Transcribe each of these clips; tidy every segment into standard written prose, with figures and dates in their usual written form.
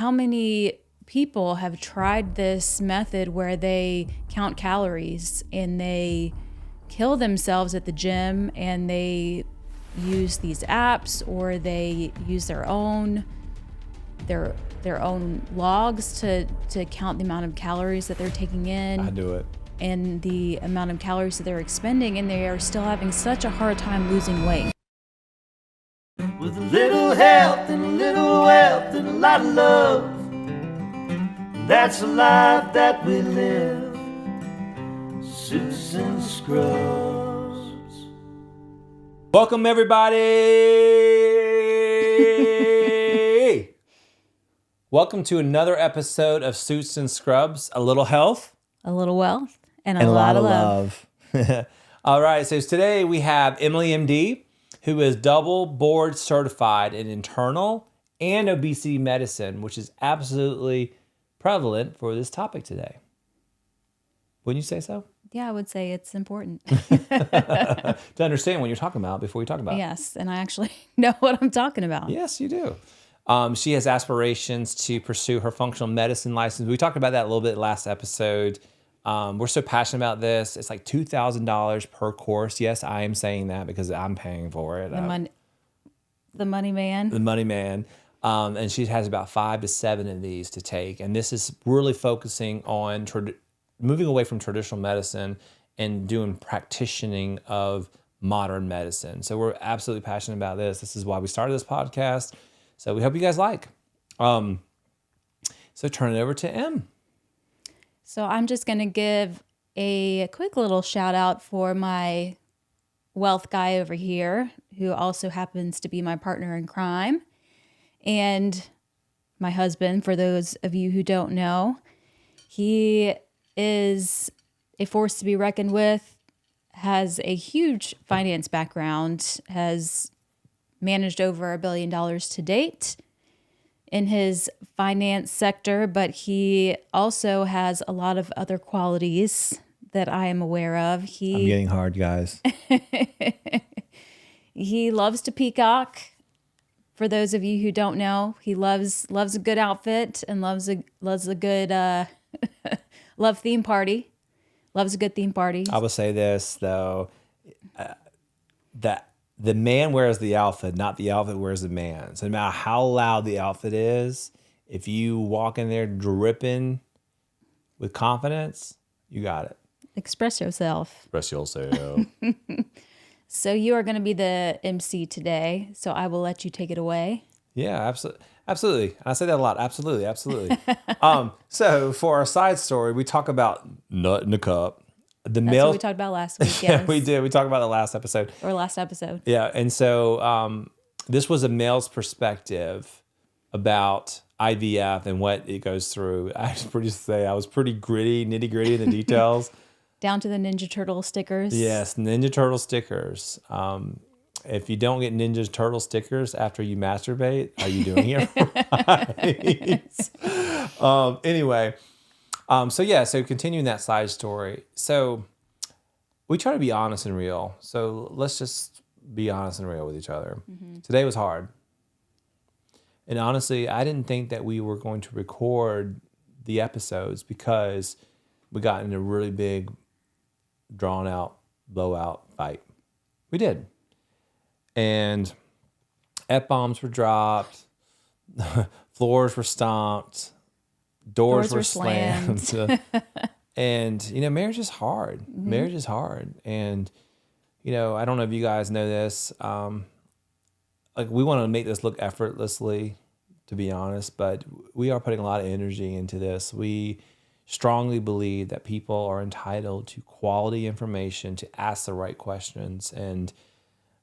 how many people have tried this method where they count calories and they kill themselves at the gym, and they use these apps, or they use their own logs to count the amount of calories that they're taking in. I do it. And the amount of calories that they're expending, and they are still having such a hard time losing weight. With a little health and a little wealth and a lot of love, that's the life that we live. Suits and scrubs. Welcome, everybody. Welcome to another episode of Suits and Scrubs. A little health, a little wealth, and a lot of love. All right, so today we have Emily, MD, who is double board certified in internal and obesity medicine, which is absolutely prevalent for this topic today. Wouldn't you say so? Yeah, I would say it's important. To understand what you're talking about before you talk about it. Yes, and I actually know what I'm talking about. Yes, you do. She has aspirations to pursue her functional medicine license. We talked about that a little bit last episode. We're so passionate about this. It's like $2,000 per course. Yes, I am saying that because I'm paying for it. The money man. The money man. And she has about 5 to 7 of these to take. And this is really focusing on moving away from traditional medicine and doing practicing of modern medicine. So we're absolutely passionate about this. This is why we started this podcast. So we hope you guys like. So turn it over to Em. So I'm just going to give a quick little shout out for my wealth guy over here, who also happens to be my partner in crime, and my husband, for those of you who don't know. He is a force to be reckoned with, has a huge finance background, has managed over $1 billion to date in his finance sector, but he also has a lot of other qualities that I am aware of. I'm getting hard, guys. He loves to peacock. For those of you who don't know, he loves a good outfit and loves a good love theme party. Loves a good theme party. I will say this though, that the man wears the outfit, not the outfit wears the man. So no matter how loud the outfit is, if you walk in there dripping with confidence, you got it. Express yourself. Express yourself. So you are going to be the MC today, so I will let you take it away. Yeah, absolutely. Absolutely. I say that a lot. Absolutely. Absolutely. So for our side story, we talk about nut in the cup. That's what we talked about last week. Yes. Yeah, we did. We talked about the last episode. Yeah. And so this was a male's perspective about IVF and what it goes through. I was pretty nitty gritty in the details. Down to the Ninja Turtle stickers. Yes, Ninja Turtle stickers. If you don't get Ninja Turtle stickers after you masturbate, are you doing it right? Anyway. So continuing that side story. So we try to be honest and real. So let's just be honest and real with each other. Mm-hmm. Today was hard. And honestly, I didn't think that we were going to record the episodes because we got in a really big, drawn out, blowout fight. We did. And F-bombs were dropped. Floors were stomped. Doors were slammed. And, marriage is hard. Mm-hmm. Marriage is hard. And, I don't know if you guys know this. We want to make this look effortlessly, to be honest, but we are putting a lot of energy into this. We strongly believe that people are entitled to quality information, to ask the right questions. And,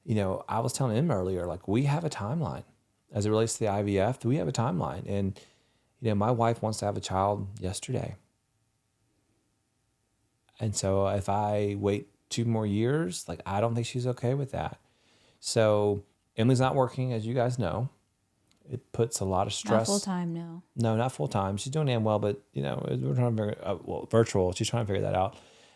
I was telling him earlier, we have a timeline as it relates to the IVF. We have a timeline. And, my wife wants to have a child yesterday. And so if I wait 2 more years, I don't think she's okay with that. So Emily's not working, as you guys know. It puts a lot of stress. Not full time, no. No, not full time. She's doing damn well, but we're trying to figure virtual. She's trying to figure that out.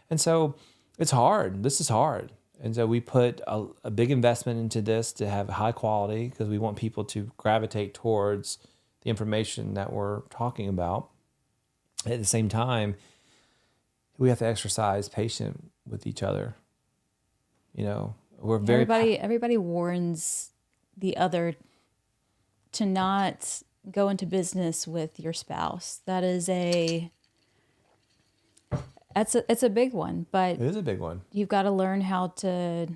And so it's hard. This is hard. And so we put a big investment into this to have high quality because we want people to gravitate towards the information that we're talking about. At the same time, we have to exercise patience with each other. You know, we're very everybody warns the other to not go into business with your spouse. That is it's a big one, but it is a big one. you've got to learn how to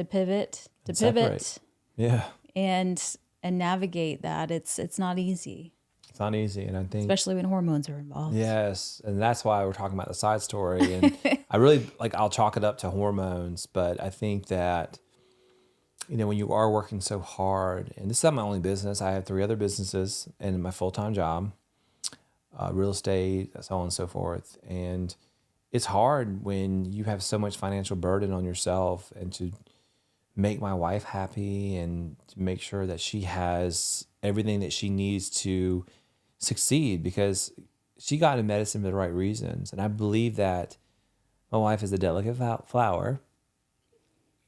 pivot, Separate. Yeah. and navigate that. It's not easy. It's not easy, and I think Especially when hormones are involved. yes, and that's why we're talking about the side story. And I really I'll chalk it up to hormones, but I think that when you are working so hard, and this is not my only business. I have 3 other businesses and my full-time job, real estate, so on and so forth, and it's hard when you have so much financial burden on yourself, and to make my wife happy and to make sure that she has everything that she needs to succeed, because she got into medicine for the right reasons. And I believe that my wife is a delicate flower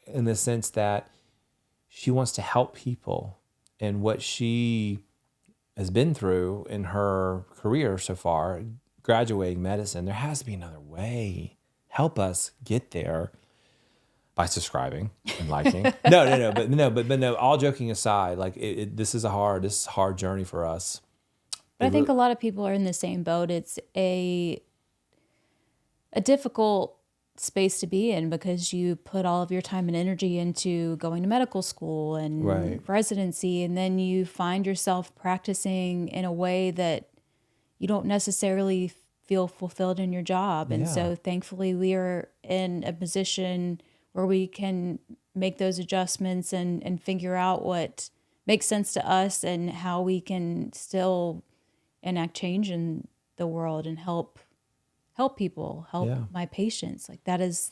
in the sense that she wants to help people, and what she has been through in her career so far, graduating medicine, there has to be another way. Help us get there by subscribing and liking. No, all joking aside, this is a hard journey for us. But I think a lot of people are in the same boat. It's a difficult space to be in, because you put all of your time and energy into going to medical school and residency, and then you find yourself practicing in a way that you don't necessarily feel fulfilled in your job. And so thankfully we are in a position where we can make those adjustments and figure out what makes sense to us and how we can still enact change in the world and help people, my patients. Like that has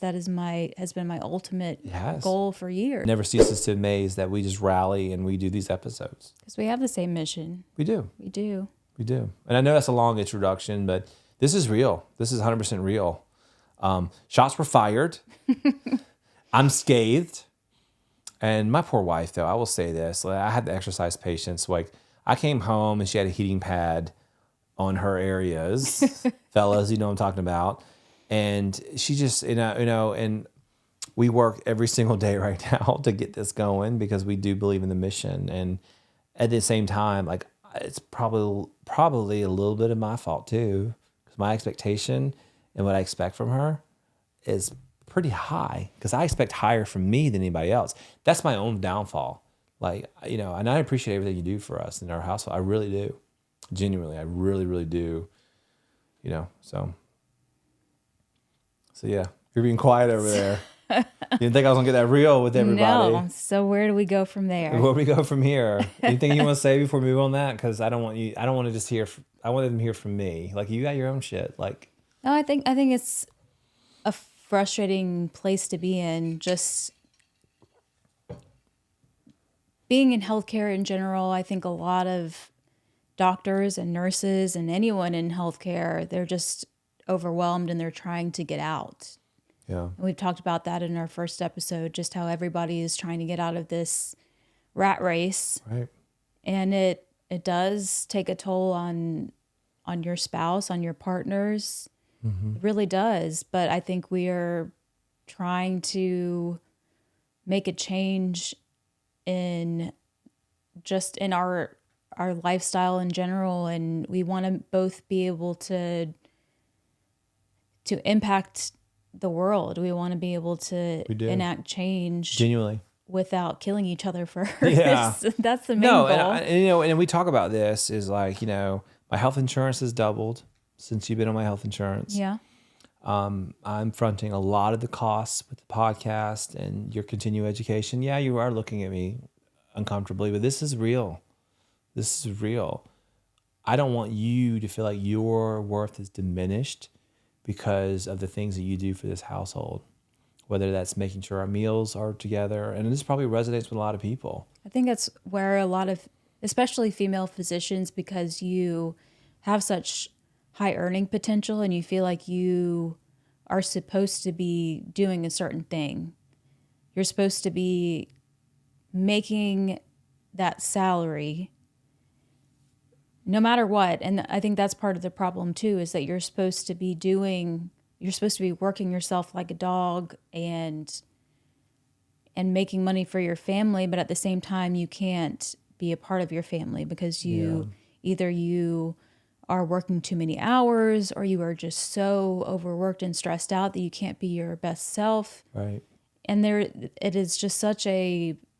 been my ultimate goal for years. It never ceases to amaze that we just rally and we do these episodes. Because we have the same mission. We do. We do. We do. And I know that's a long introduction, but this is real. This is 100% real. Shots were fired. I'm scathed. And my poor wife, though, I will say this. I had to exercise patience. I came home and she had a heating pad on her areas. Fellas, you know what I'm talking about. And she just, and we work every single day right now to get this going, because we do believe in the mission. And at the same time, it's probably a little bit of my fault too, because my expectation and what I expect from her is pretty high, because I expect higher from me than anybody else. That's my own downfall. And I appreciate everything you do for us in our household. I really do. Genuinely, I really, really do. So yeah, you're being quiet over there. You didn't think I was gonna get that real with everybody. No. So where do we go from there? Where do we go from here? Anything you want to say before we move on that? Because I don't want to just hear. I want them to hear from me. You got your own shit. No, I think it's a frustrating place to be in. Just being in healthcare in general, I think a lot of doctors and nurses and anyone in healthcare, they're just overwhelmed and they're trying to get out. Yeah. And we've talked about that in our first episode, just how everybody is trying to get out of this rat race. Right. And it does take a toll on your spouse, on your partners. Mm-hmm. It really does. But I think we are trying to make a change in our lifestyle in general, and we want to both be able to impact the world. We want to be able to enact change genuinely without killing each other first. Yeah. That's the main goal. And we talk about this is my health insurance has doubled since you've been on my health insurance. Yeah. I'm fronting a lot of the costs with the podcast and your continuing education. Yeah, you are looking at me uncomfortably, but this is real. This is real. I don't want you to feel like your worth is diminished because of the things that you do for this household, whether that's making sure our meals are together. And this probably resonates with a lot of people. I think that's where a lot of, especially female physicians, because you have such high earning potential and you feel like you are supposed to be doing a certain thing. You're supposed to be making that salary no matter what. And I think that's part of the problem too, is that you're supposed to be working yourself like a dog and making money for your family, but at the same time you can't be a part of your family because either you are working too many hours or you are just so overworked and stressed out that you can't be your best self. Right. And it is just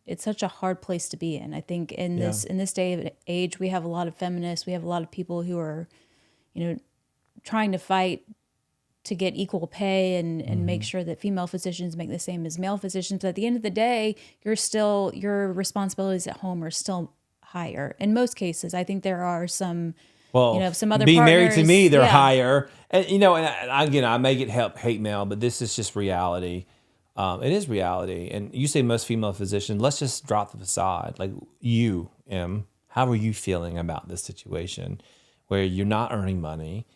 it's such a hard place to be in. I think in this day and age, we have a lot of feminists, we have a lot of people who are, trying to fight to get equal pay and make sure that female physicians make the same as male physicians. But at the end of the day, your responsibilities at home are still higher. In most cases, I think there are some, some other being partners, married to me, they're higher. And, and again, I may get hate mail, but this is just reality. It is reality. And you say most female physicians, let's just drop the facade. Like you, Em, how are you feeling about this situation where you're not earning money?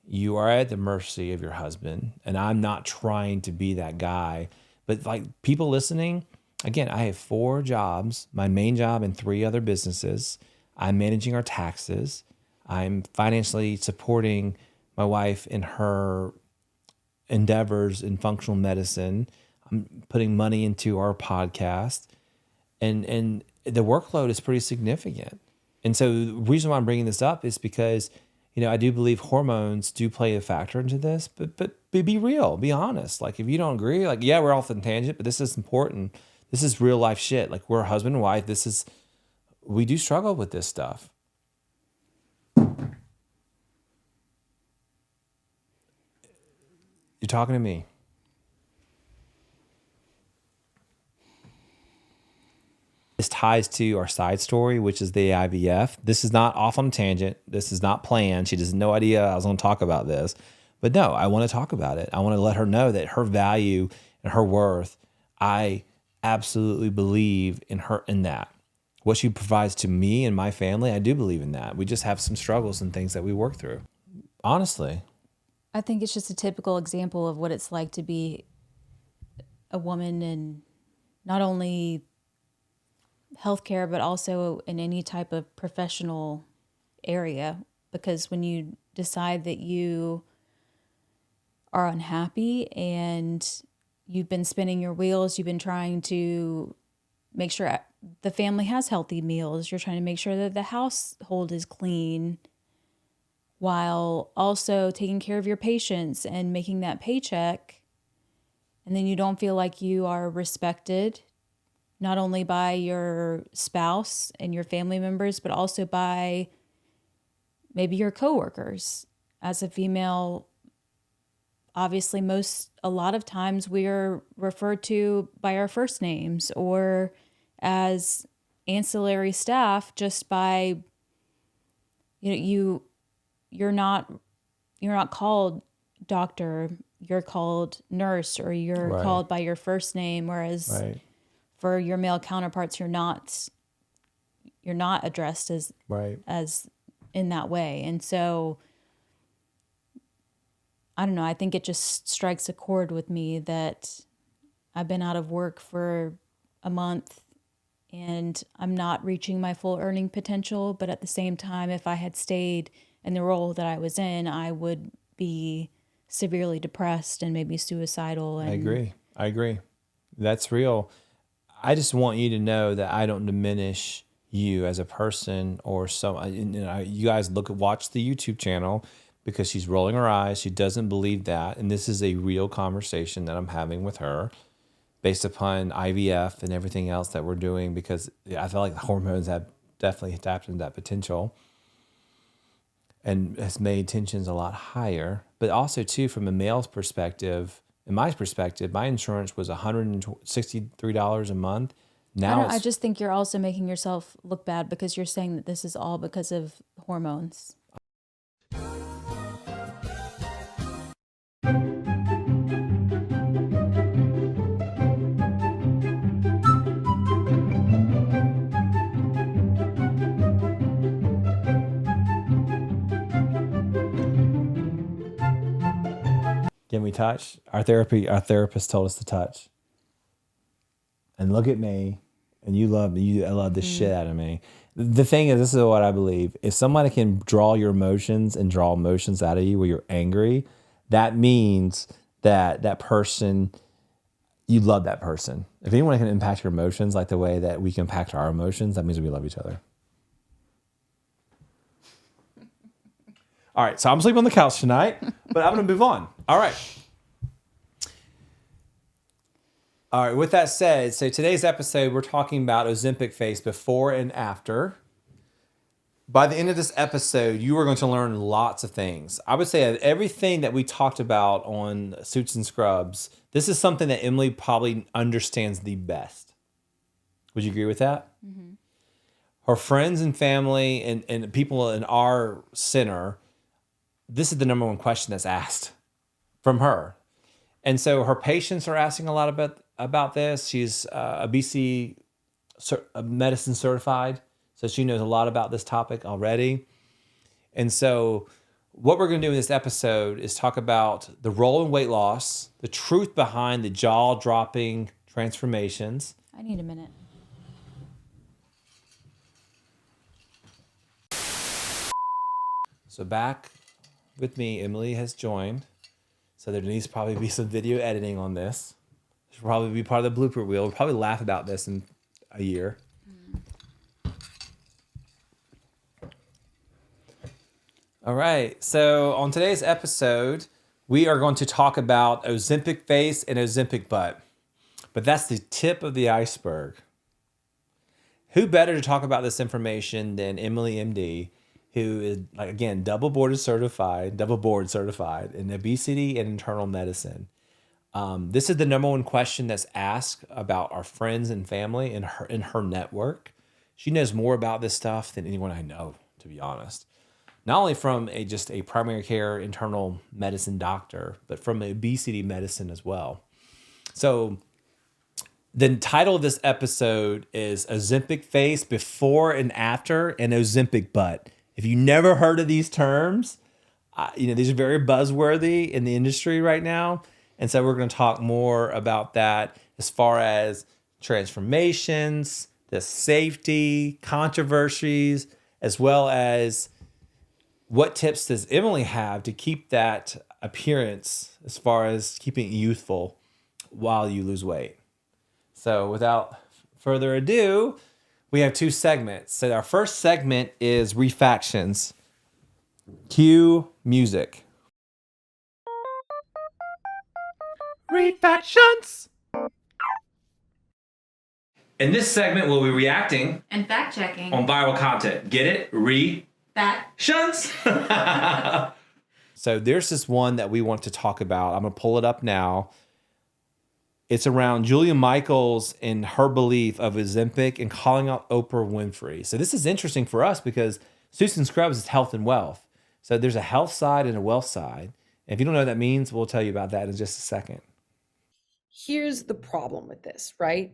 You are at the mercy of your husband, and I'm not trying to be that guy. But like people listening, again, I have 4 jobs, my main job and 3 other businesses. I'm managing our taxes. I'm financially supporting my wife in her endeavors in functional medicine. I'm putting money into our podcast, and the workload is pretty significant. And so the reason why I'm bringing this up is because I do believe hormones do play a factor into this, but be real, be honest. Like if you don't agree, like, yeah, we're off the tangent, but this is important. This is real life shit. Like we're husband and wife. We do struggle with this stuff. You're talking to me. This ties to our side story, which is the IVF. This is not off on a tangent. This is not planned. She has no idea I was going to talk about this. But no, I want to talk about it. I want to let her know that her value and her worth, I absolutely believe in her, in that. What she provides to me and my family, I do believe in that. We just have some struggles and things that we work through. Honestly. I think it's just a typical example of what it's like to be a woman in not only healthcare, but also in any type of professional area. Because when you decide that you are unhappy and you've been spinning your wheels, you've been trying to make sure the family has healthy meals, you're trying to make sure that the household is clean, while also taking care of your patients and making that paycheck, and then you don't feel like you are respected, not only by your spouse and your family members, but also by maybe your coworkers. As a female, obviously a lot of times we are referred to by our first names or as ancillary staff just by, you're not called doctor, you're called nurse, or you're called by your first name, whereas for your male counterparts, you're not addressed as in that way. And so I don't know, I think it just strikes a chord with me that I've been out of work for a month and I'm not reaching my full earning potential, but at the same time, if I had stayed in the role that I was in, I would be severely depressed and maybe suicidal. And I agree. That's real. I just want you to know that I don't diminish you as a person or you guys watch the YouTube channel because she's rolling her eyes. She doesn't believe that. And this is a real conversation that I'm having with her based upon IVF and everything else that we're doing, because I feel like the hormones have definitely tapped into that potential and has made tensions a lot higher. But also too, from a male's perspective, in my perspective, my insurance was $163 a month. Now I just think you're also making yourself look bad because you're saying that this is all because of hormones. Can we touch? Our therapist told us to touch. And look at me. And you love me. I love the shit out of me. The thing is, this is what I believe. If somebody can draw your emotions and draw emotions out of you where you're angry, that means that that person, you love that person. If anyone can impact your emotions like the way that we can impact our emotions, that means we love each other. All right, so I'm sleeping on the couch tonight, but I'm going to move on. All right. All right, with that said, so today's episode, we're talking about Ozempic face before and after. By the end of this episode, you are going to learn lots of things. I would say that everything that we talked about on Suits and Scrubs, this is something that Emily probably understands the best. Would you agree with that? Mm-hmm. Her friends and family and people in our center, this is the number one question that's asked from her. And so her patients are asking a lot about this. She's obesity medicine certified, so she knows a lot about this topic already. And so what we're going to do in this episode is talk about the role in weight loss, the truth behind the jaw-dropping transformations. I need a minute. So back with me, Emily has joined. So there needs to probably be some video editing on this. This will probably be part of the blooper reel. We'll probably laugh about this in a year. All right. So on today's episode, we are going to talk about Ozempic face and Ozempic butt. But that's the tip of the iceberg. Who better to talk about this information than Emily, MD, who is, like, again, double board certified in obesity and internal medicine. This is the number one question that's asked about our friends and family in her network. She knows more about this stuff than anyone I know, to be honest. Not only from just a primary care internal medicine doctor, but from obesity medicine as well. So the title of this episode is Ozempic face before and after and Ozempic butt. If you never heard of these terms, these are very buzzworthy in the industry right now. And so we're going to talk more about that as far as transformations, the safety, controversies, as well as what tips does Emily have to keep that appearance as far as keeping it youthful while you lose weight. So without further ado, we have two segments. So our first segment is ReFactions. Cue music. ReFactions. In this segment, we'll be reacting And fact checking. on viral content. Get it? Factions. So there's this one that we want to talk about. I'm going to pull it up now. It's around Julia Michaels and her belief of Ozempic and calling out Oprah Winfrey. So this is interesting for us because Suits and Scrubs is health and wealth. So there's a health side and a wealth side. And if you don't know what that means, we'll tell you about that in just a second. Here's the problem with this, right?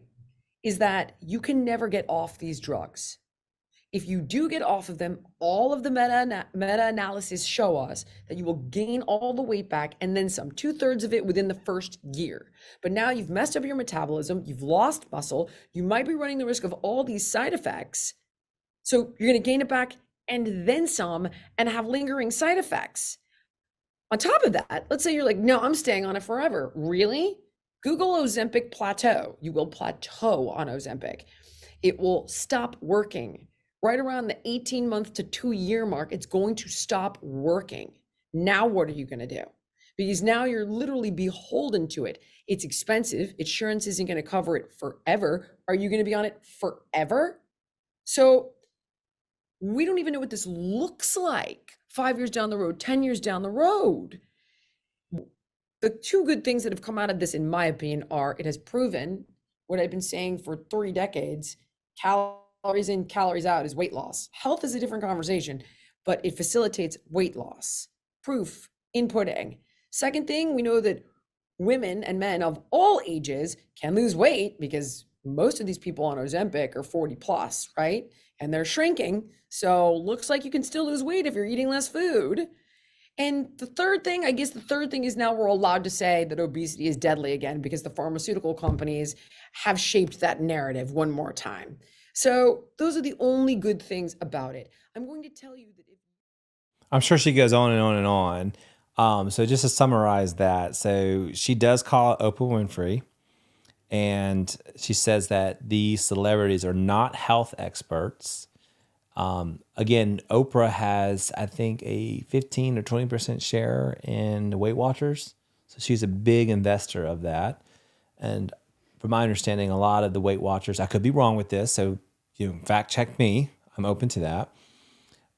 Is that you can never get off these drugs. If you do get off of them, all of the meta-analysis show us that you will gain all the weight back and then some, 2/3 of it within the first year. But now you've messed up your metabolism, you've lost muscle, you might be running the risk of all these side effects. So you're going to gain it back and then some and have lingering side effects. On top of that, let's say you're like, no, I'm staying on it forever. Really? Google Ozempic plateau. You will plateau on Ozempic. It will stop working. Right around the 18-month to 2-year mark, it's going to stop working. Now what are you going to do? Because now you're literally beholden to it. It's expensive. Insurance isn't going to cover it forever. Are you going to be on it forever? So we don't even know what this looks like 5 years down the road, 10 years down the road. The two good things that have come out of this, in my opinion, are it has proven what I've been saying for 3 decades, calories in, calories out is weight loss. Health is a different conversation, but it facilitates weight loss. Proof, inputting. Second thing, we know that women and men of all ages can lose weight because most of these people on Ozempic are 40 plus, right? And they're shrinking. So looks like you can still lose weight if you're eating less food. And the third thing is now we're allowed to say that obesity is deadly again because the pharmaceutical companies have shaped that narrative one more time. So those are the only good things about it. I'm going to tell you that if I'm sure she goes on and on and on. So just to summarize that, so she does call Oprah Winfrey, and she says that these celebrities are not health experts. Again, Oprah has, I think, a 15 or 20% share in the Weight Watchers. So she's a big investor of that. And from my understanding, a lot of the Weight Watchers, I could be wrong with this, so fact check me. I'm open to that.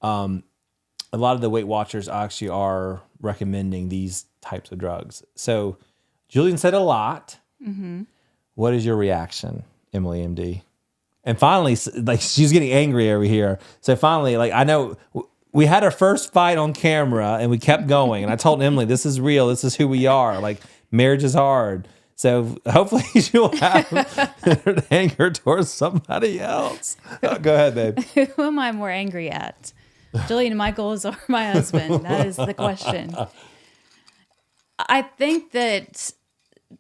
A lot of the Weight Watchers actually are recommending these types of drugs. So Julian said a lot. Mm-hmm. What is your reaction, Emily MD? And finally, like, she's getting angry over here. So finally, like, I know we had our first fight on camera and we kept going. And I told Emily, this is real. This is who we are. Like, marriage is hard. So hopefully she'll have her anger towards somebody else. Go ahead, babe. Who am I more angry at? Jillian Michaels or my husband? That is the question. I think that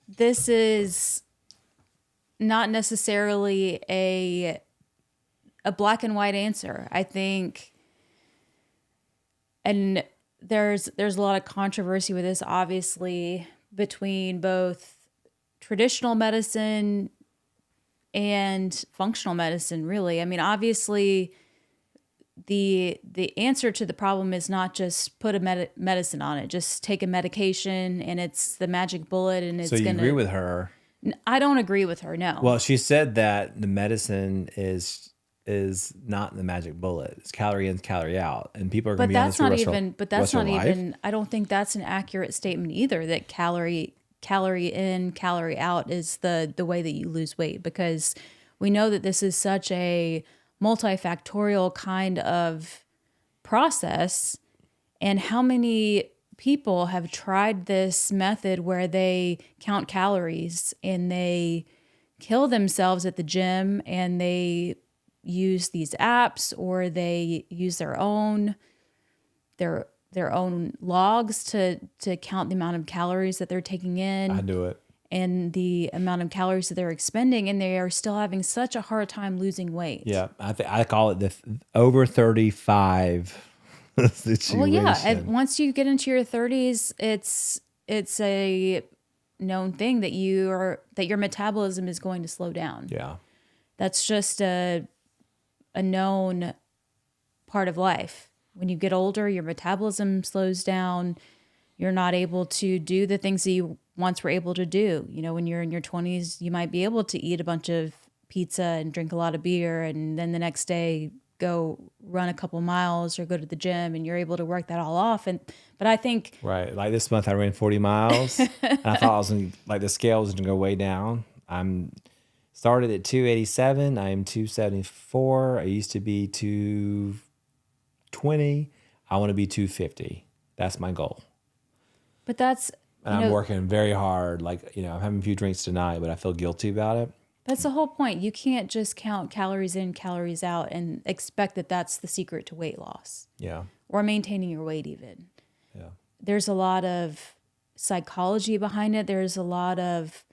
this is not necessarily a black and white answer. I think, and there's a lot of controversy with this, obviously, between both traditional medicine and functional medicine, really. I mean, obviously, the answer to the problem is not just put a medicine on it. Just take a medication and it's the magic bullet and it's So you going to... agree with her? I don't agree with her, no. Well, she said that the medicine is not the magic bullet. It's calorie in, calorie out, and people are going to be on this for rest of their life. I don't think that's an accurate statement either. That calorie in, calorie out is the way that you lose weight, because we know that this is such a multifactorial kind of process, and how many people have tried this method where they count calories and they kill themselves at the gym, and they use these apps or they use their own logs to count the amount of calories that they're taking in. I do it. And the amount of calories that they're expending, and they are still having such a hard time losing weight. Yeah, I call it the over 35 situation. Well, yeah. Once you get into your 30s, it's a known thing that your metabolism is going to slow down. Yeah, that's just a known part of life. When you get older, your metabolism slows down. You're not able to do the things that you once were able to do. When you're in your 20s, you might be able to eat a bunch of pizza and drink a lot of beer, and then the next day go run a couple miles or go to the gym, and you're able to work that all off. But I think... Right. Like this month I ran 40 miles and I thought I was going to, like, the scale was going to go way down. I'm started at 287. I am 274. I used to be 220. I want to be 250. That's my goal. But that's... And I'm working very hard. Like, I'm having a few drinks tonight, but I feel guilty about it. That's the whole point. You can't just count calories in, calories out and expect that that's the secret to weight loss. Yeah. Or maintaining your weight even. Yeah. There's a lot of psychology behind it. There's a lot of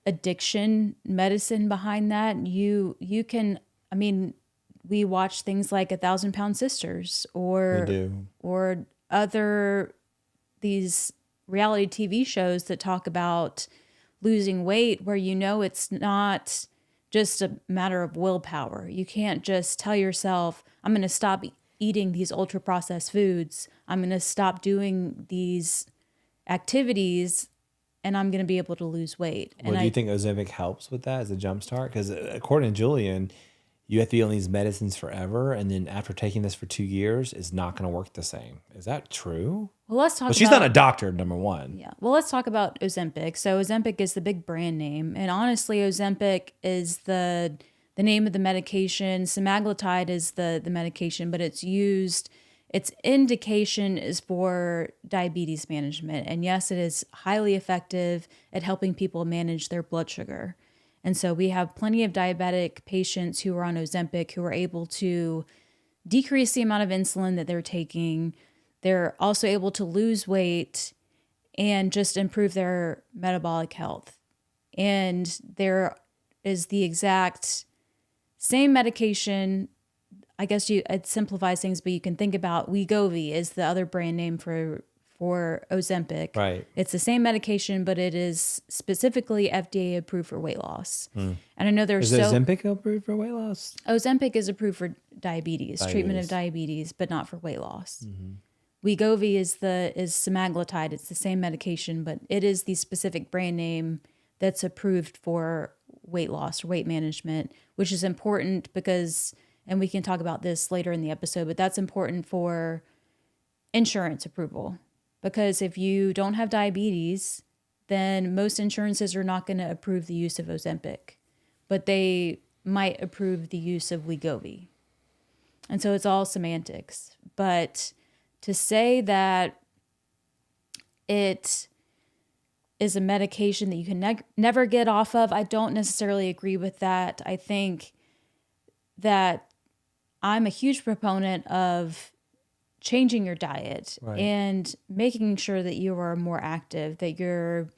addiction medicine behind that. You can, we watch things like 1,000 Pound Sisters or other these reality TV shows that talk about losing weight, where it's not just a matter of willpower. You can't just tell yourself, I'm going to stop eating these ultra processed foods. I'm going to stop doing these activities and I'm going to be able to lose weight. Well, do you think Ozempic helps with that as a jump start? Because according to Julian, you have to be on these medicines forever, and then after taking this for 2 years, it's not going to work the same. Is that true? Well, let's talk. Well, she's not a doctor, number one. Yeah. Well, let's talk about Ozempic. So Ozempic is the big brand name, and honestly, Ozempic is the name of the medication. Semaglutide is the medication, but its indication is for diabetes management. And yes, it is highly effective at helping people manage their blood sugar. And so we have plenty of diabetic patients who are on Ozempic who are able to decrease the amount of insulin that they're taking. They're also able to lose weight and just improve their metabolic health. And there is the exact Same medication. I guess it simplifies things, but you can think about Wegovy is the other brand name for Ozempic. Right. It's the same medication, but it is specifically FDA approved for weight loss. And I know there's Is Ozempic approved for weight loss? Ozempic is approved for diabetes, treatment of diabetes, but not for weight loss. Wegovy is semaglutide. It's the same medication, but it is the specific brand name that's approved for weight loss or weight management, which is important because, and we can talk about this later in the episode, but that's important for insurance approval. Because if you don't have diabetes, then most insurances are not going to approve the use of Ozempic, but they might approve the use of Wegovy. And so it's all semantics. But to say that it is a medication that you can never get off of, I don't necessarily agree with that. I think that I'm a huge proponent of changing your diet and making sure that you are more active, that you're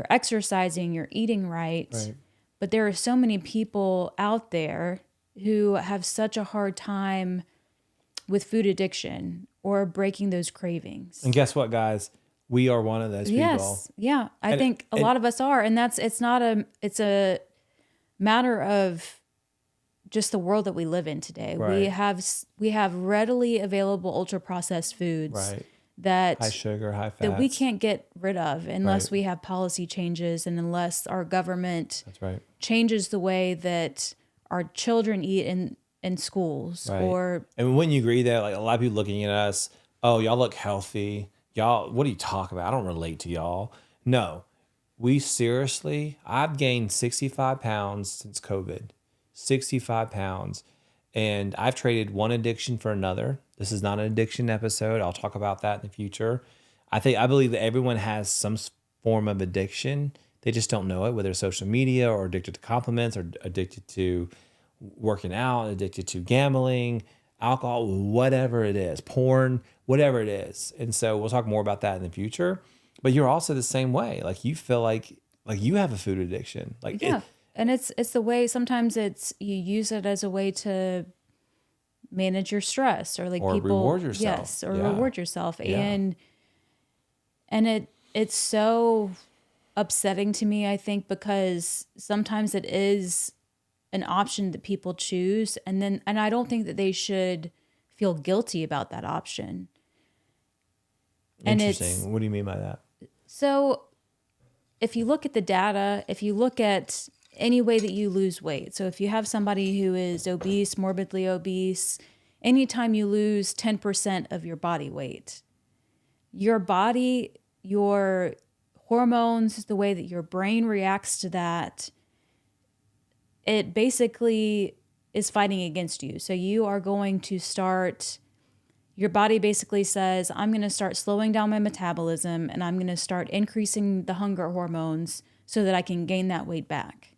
exercising, you're eating right. But there are so many people out there who have such a hard time with food addiction or breaking those cravings. And guess what, guys? We are one of those people. Yes. Yeah. I think a lot of us are. And it's a matter of just the world that we live in today. Right. We have readily available ultra processed foods that high sugar, high fat, that we can't get rid of unless we have policy changes and unless our government changes the way that our children eat in schools. And when you agree that, like, a lot of people looking at us, oh, y'all look healthy. Y'all, what do you talk about? I don't relate to y'all. No, I've gained 65 pounds since COVID. 65 pounds. And I've traded one addiction for another. This is not an addiction episode. I'll talk about that in the future. I believe that everyone has some form of addiction. They just don't know it, whether it's social media or addicted to compliments or addicted to working out, addicted to gambling, alcohol, whatever it is, porn, whatever it is. And so we'll talk more about that in the future. But you're also the same way. Like, you feel like you have a food addiction. Like, and it's the way sometimes you use it as a way to manage your stress or reward yourself. Yes, or reward yourself. And it's so upsetting to me, I think, because sometimes it is an option that people choose, and I don't think that they should feel guilty about that option. Interesting. What do you mean by that? So if you look at the data, if you look at any way that you lose weight. So if you have somebody who is obese, morbidly obese, anytime you lose 10% of your body weight, your body, your hormones, the way that your brain reacts to that, it basically is fighting against you. So you are going to start, your body basically says, I'm going to start slowing down my metabolism and I'm going to start increasing the hunger hormones so that I can gain that weight back.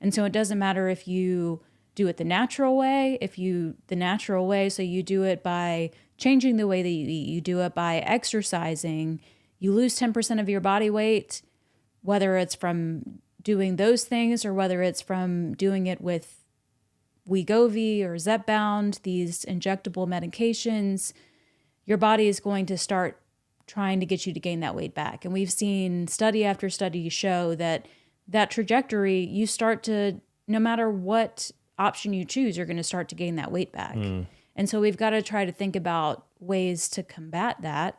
And so it doesn't matter if you do it the natural way, so you do it by changing the way that you eat, you do it by exercising, you lose 10% of your body weight, whether it's from doing those things or whether it's from doing it with Wegovy or Zepbound, these injectable medications, your body is going to start trying to get you to gain that weight back. And we've seen study after study show that trajectory, you start to, no matter what option you choose, you're going to start to gain that weight back. And so we've got to try to think about ways to combat that.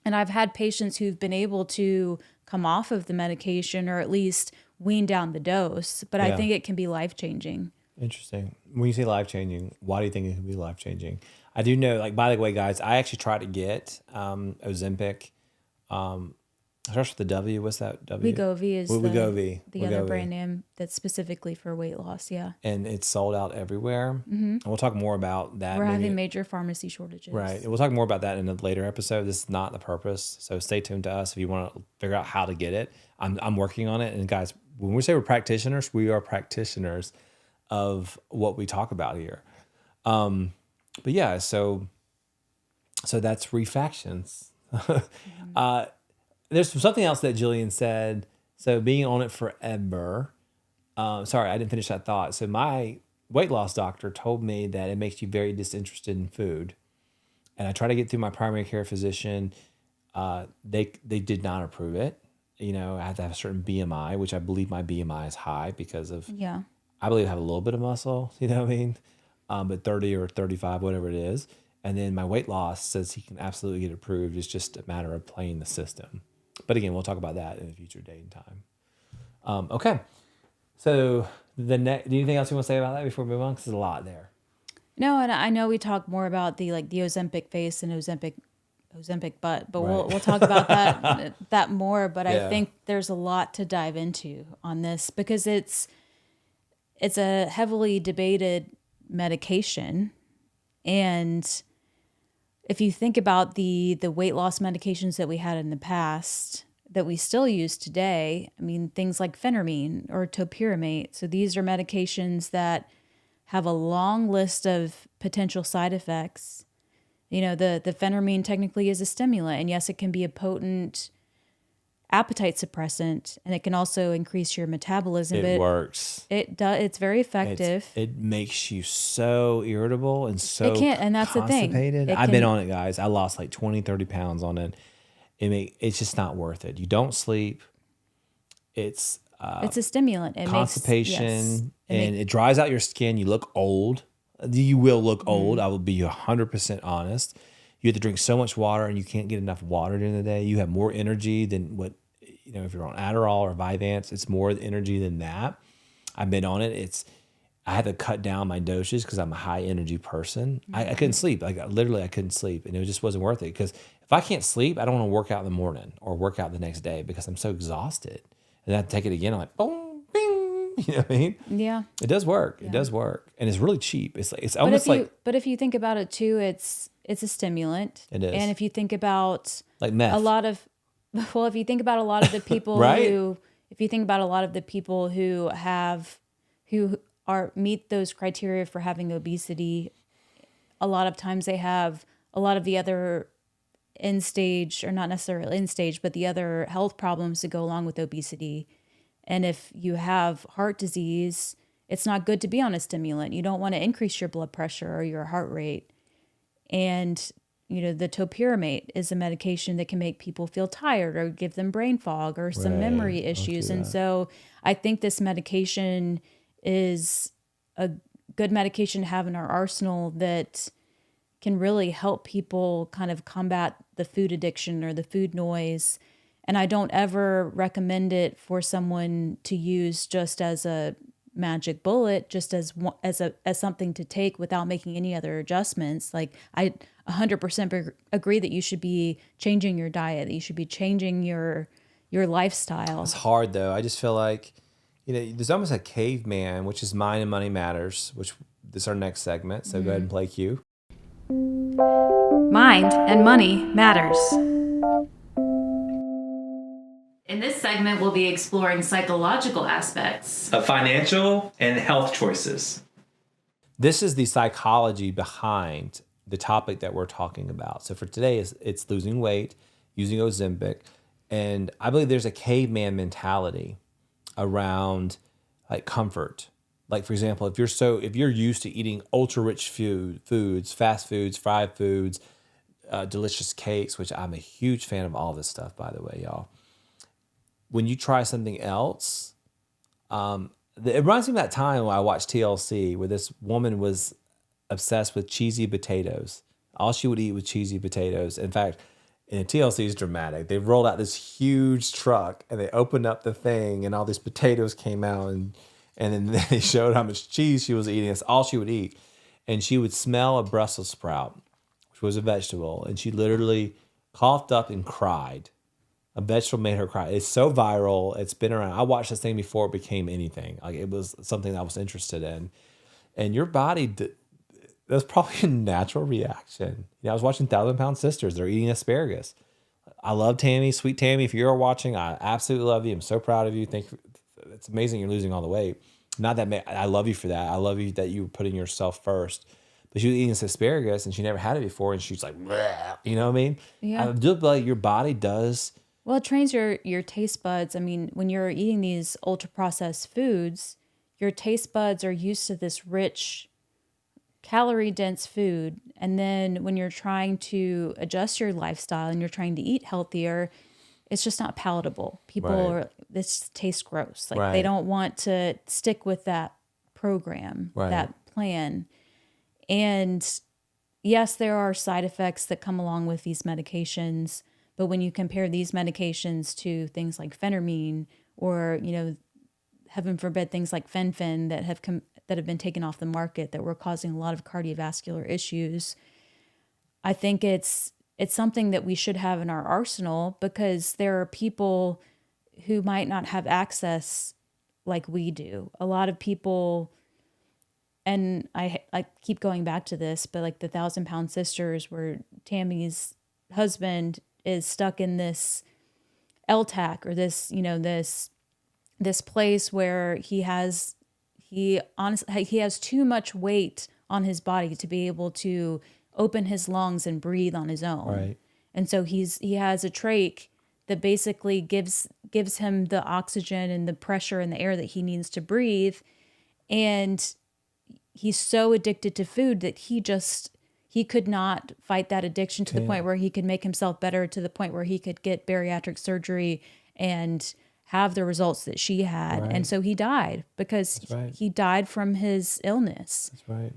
And I've had patients who've been able to come off of the medication or at least wean down the dose, but I think it can be life-changing. Interesting. When you say life-changing, why do you think it can be life-changing? I do know, like, by the way, guys, I actually tried to get Ozempic. It starts with the W. What's that? W? Wegovy is Wegovy. the other brand name that's specifically for weight loss, And it's sold out everywhere. Mm-hmm. And we'll talk more about that. We're having major pharmacy shortages. Right. We'll talk more about that in a later episode. This is not the purpose. So stay tuned to us if you want to figure out how to get it. I'm working on it. And guys, when we say we're practitioners, we are practitioners of what we talk about here. But yeah, so that's ReFactions. There's something else that Jillian said. So being on it forever. Sorry, I didn't finish that thought. So my weight loss doctor told me that it makes you very disinterested in food. And I tried to get through my primary care physician. They did not approve it. You know, I have to have a certain BMI, which I believe my BMI is high because of, Yeah. I believe I have a little bit of muscle, you know what I mean? But 30 or 35, whatever it is. And then my weight loss says he can absolutely get approved. It's just a matter of playing the system. But again, we'll talk about that in a future date and time. Okay. So do you anything else you want to say about that before we move on? Because there's a lot there. No, and I know we talk more about the Ozempic face and Ozempic butt, but Right. we'll talk about that more. But Yeah. I think there's a lot to dive into on this because it's a heavily debated medication, and if you think about the weight loss medications that we had in the past that we still use today, I mean things like phentermine or topiramate. So these are medications that have a long list of potential side effects. You know, the phentermine technically is a stimulant, and yes, it can be a potent appetite suppressant, and it can also increase your metabolism. It works. It's very effective. It makes you so irritable and so It can't, and that's the thing. constipated. It I've can- been on it, guys. I lost like 20, 30 pounds on it. It's just not worth it. You don't sleep. It's It's a stimulant. It constipation, makes, and it dries out your skin. You look old. You will look old. I will be 100% honest. You have to drink so much water, and you can't get enough water during the day. You have more energy than what, you know, if you're on Adderall or Vyvanse, it's more energy than that. I've been on it. I had to cut down my doses because I'm a high energy person. I couldn't sleep. Like literally, I couldn't sleep, and it just wasn't worth it. Because if I can't sleep, I don't want to work out in the morning or work out the next day because I'm so exhausted. And I have to take it again. I'm like, boom, bing. You know what I mean? Yeah. It does work. It does work, and it's really cheap. It's almost But if you think about it too, it's a stimulant. It is. And if you think about like meth. if you think about a lot of the people Right? if you think about a lot of the people who meet those criteria for having obesity, a lot of times they have a lot of the other end stage, or not necessarily end stage, but the other health problems that go along with obesity. And if you have heart disease, it's not good to be on a stimulant. You don't want to increase your blood pressure or your heart rate. And, you know, the topiramate is a medication that can make people feel tired or give them brain fog or some Right. memory Don't do issues. And that. so I think this medication is a good medication to have in our arsenal that can really help people kind of combat the food addiction or the food noise. And I don't ever recommend it for someone to use just as a magic bullet, just as something to take without making any other adjustments. Like I 100% agree that you should be changing your diet, that you should be changing your lifestyle. It's hard though. I just feel like, you know, there's almost a caveman, which is Mind and Money Matters, which this is our next segment. So go ahead and play cue. Mind and money matters. In this segment, we'll be exploring psychological aspects of financial and health choices. This is the psychology behind the topic that we're talking about. So for today, it's losing weight, using Ozempic. And I believe there's a caveman mentality around like comfort. Like for example, if you're used to eating ultra rich foods, fast foods, fried foods, delicious cakes, which I'm a huge fan of all this stuff, by the way, y'all. When you try something else, it reminds me of that time when I watched TLC where this woman was obsessed with cheesy potatoes. All she would eat was cheesy potatoes. In fact, in TLC is dramatic. They rolled out this huge truck and they opened up the thing and all these potatoes came out and then they showed how much cheese she was eating. That's all she would eat. And she would smell a Brussels sprout, which was a vegetable, and she literally coughed up and cried. A vegetable made her cry. It's so viral. It's been around. I watched this thing before it became anything. Like it was something that I was interested in. And your body, that's probably a natural reaction. You know, I was watching 1,000-Pound Sisters. They're eating asparagus. I love Tammy, sweet Tammy. If you're watching, I absolutely love you. I'm so proud of you. It's amazing you're losing all the weight. Not that I love you for that. I love you that you were putting yourself first. But she was eating this asparagus and she never had it before, and she's like, bleh, you know what I mean? Yeah. I do like your body does. Well, it trains your taste buds. I mean, when you're eating these ultra processed foods, your taste buds are used to this rich, calorie dense food. And then when you're trying to adjust your lifestyle and you're trying to eat healthier, it's just not palatable. People Right. are, this tastes gross. Like Right. they don't want to stick with that program, Right. that plan. And yes, there are side effects that come along with these medications. But when you compare these medications to things like phentermine or, heaven forbid, things like fen-phen that have been taken off the market that were causing a lot of cardiovascular issues, I think it's something that we should have in our arsenal, because there are people who might not have access like we do. A lot of people, and I keep going back to this, but like the 1,000-Pound Sisters, where Tammy's husband is stuck in this LTAC, or this place where he has too much weight on his body to be able to open his lungs and breathe on his own. Right. And so he has a trach that basically gives him the oxygen and the pressure and the air that he needs to breathe. And he's so addicted to food that he could not fight that addiction to the point where he could make himself better, to the point where he could get bariatric surgery and have the results that she had. Right. And so he died because That's right. he died from his illness. That's right.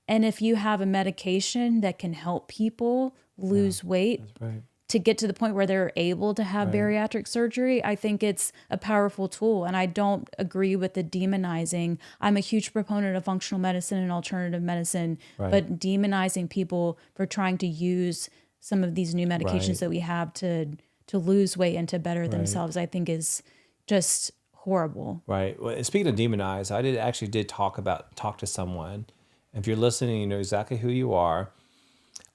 And if you have a medication that can help people lose weight That's right. to get to the point where they're able to have bariatric surgery, I think it's a powerful tool. And I don't agree with the demonizing. I'm a huge proponent of functional medicine and alternative medicine, Right. but demonizing people for trying to use some of these new medications Right. that we have to lose weight and to better themselves, I think is just horrible. Right. Well, and speaking of demonize, I did talk to someone. If you're listening, you know exactly who you are.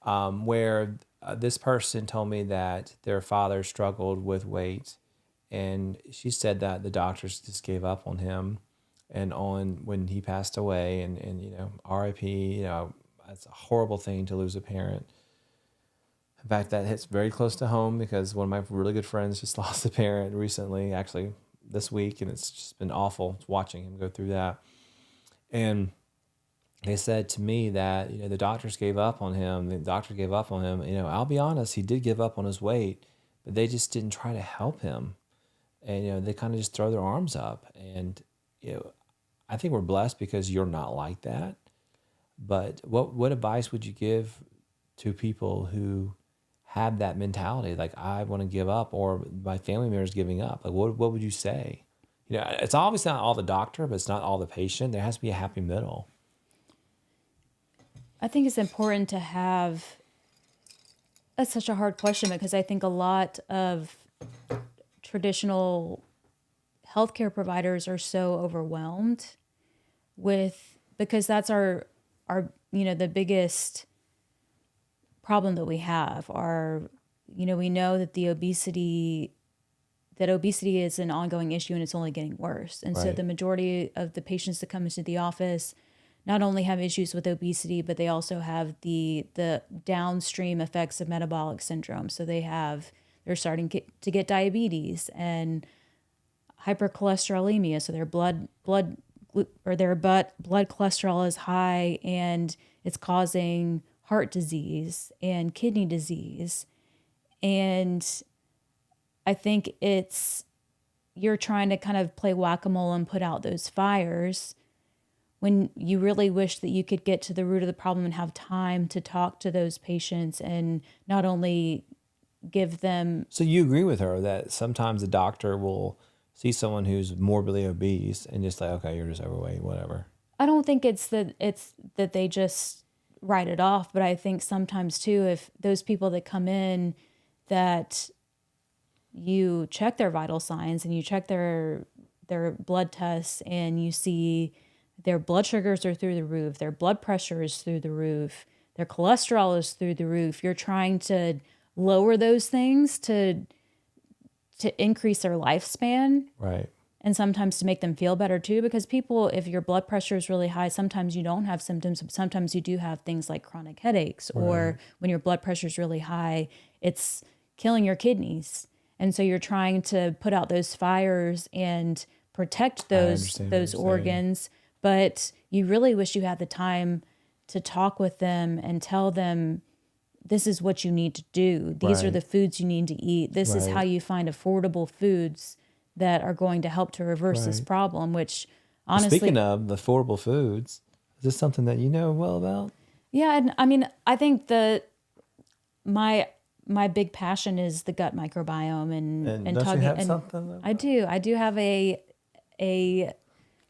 Where this person told me that their father struggled with weight, and she said that the doctors just gave up on him, and on when he passed away, and R.I.P. It's a horrible thing to lose a parent. In fact, that hits very close to home, because one of my really good friends just lost a parent recently, actually this week, and it's just been awful watching him go through that. And they said to me that the doctors gave up on him. The doctor gave up on him. I'll be honest, he did give up on his weight, but they just didn't try to help him. And they kind of just throw their arms up. And I think we're blessed because you're not like that. But what advice would you give to people who have that mentality, like I want to give up, or my family members giving up? Like what would you say? It's obviously not all the doctor, but it's not all the patient. There has to be a happy middle. I think it's important to have, that's such a hard question, because I think a lot of traditional healthcare providers are so overwhelmed because that's our the biggest problem that we have. We know that obesity is an ongoing issue, and it's only getting worse. And so Right. the majority of the patients that come into the office not only have issues with obesity, but they also have the downstream effects of metabolic syndrome. So they're starting to get diabetes and hypercholesterolemia. So their blood cholesterol is high, and it's causing heart disease and kidney disease. And I think you're trying to kind of play whack-a-mole and put out those fires, when you really wish that you could get to the root of the problem and have time to talk to those patients and not only give them. So you agree with her that sometimes a doctor will see someone who's morbidly obese and just like, okay, you're just overweight, whatever. I don't think it's that they just write it off, but I think sometimes too, if those people that come in, that you check their vital signs and you check their blood tests, and you see their blood sugars are through the roof, their blood pressure is through the roof, their cholesterol is through the roof. You're trying to lower those things to increase their lifespan. Right. And sometimes to make them feel better too, because people, if your blood pressure is really high, sometimes you don't have symptoms, but sometimes you do have things like chronic headaches, or when your blood pressure is really high, it's killing your kidneys. And so you're trying to put out those fires and protect understand what those you're saying. organs, but you really wish you had the time to talk with them and tell them this is what you need to do. These are Right. the foods you need to eat. This is how Right. you find affordable foods that are going to help to reverse this Right. problem, which honestly, Speaking of the affordable foods, is this something that you know well about? yeah, and I mean, I think my big passion is the gut microbiome and And don't talking. you have And something? I do have a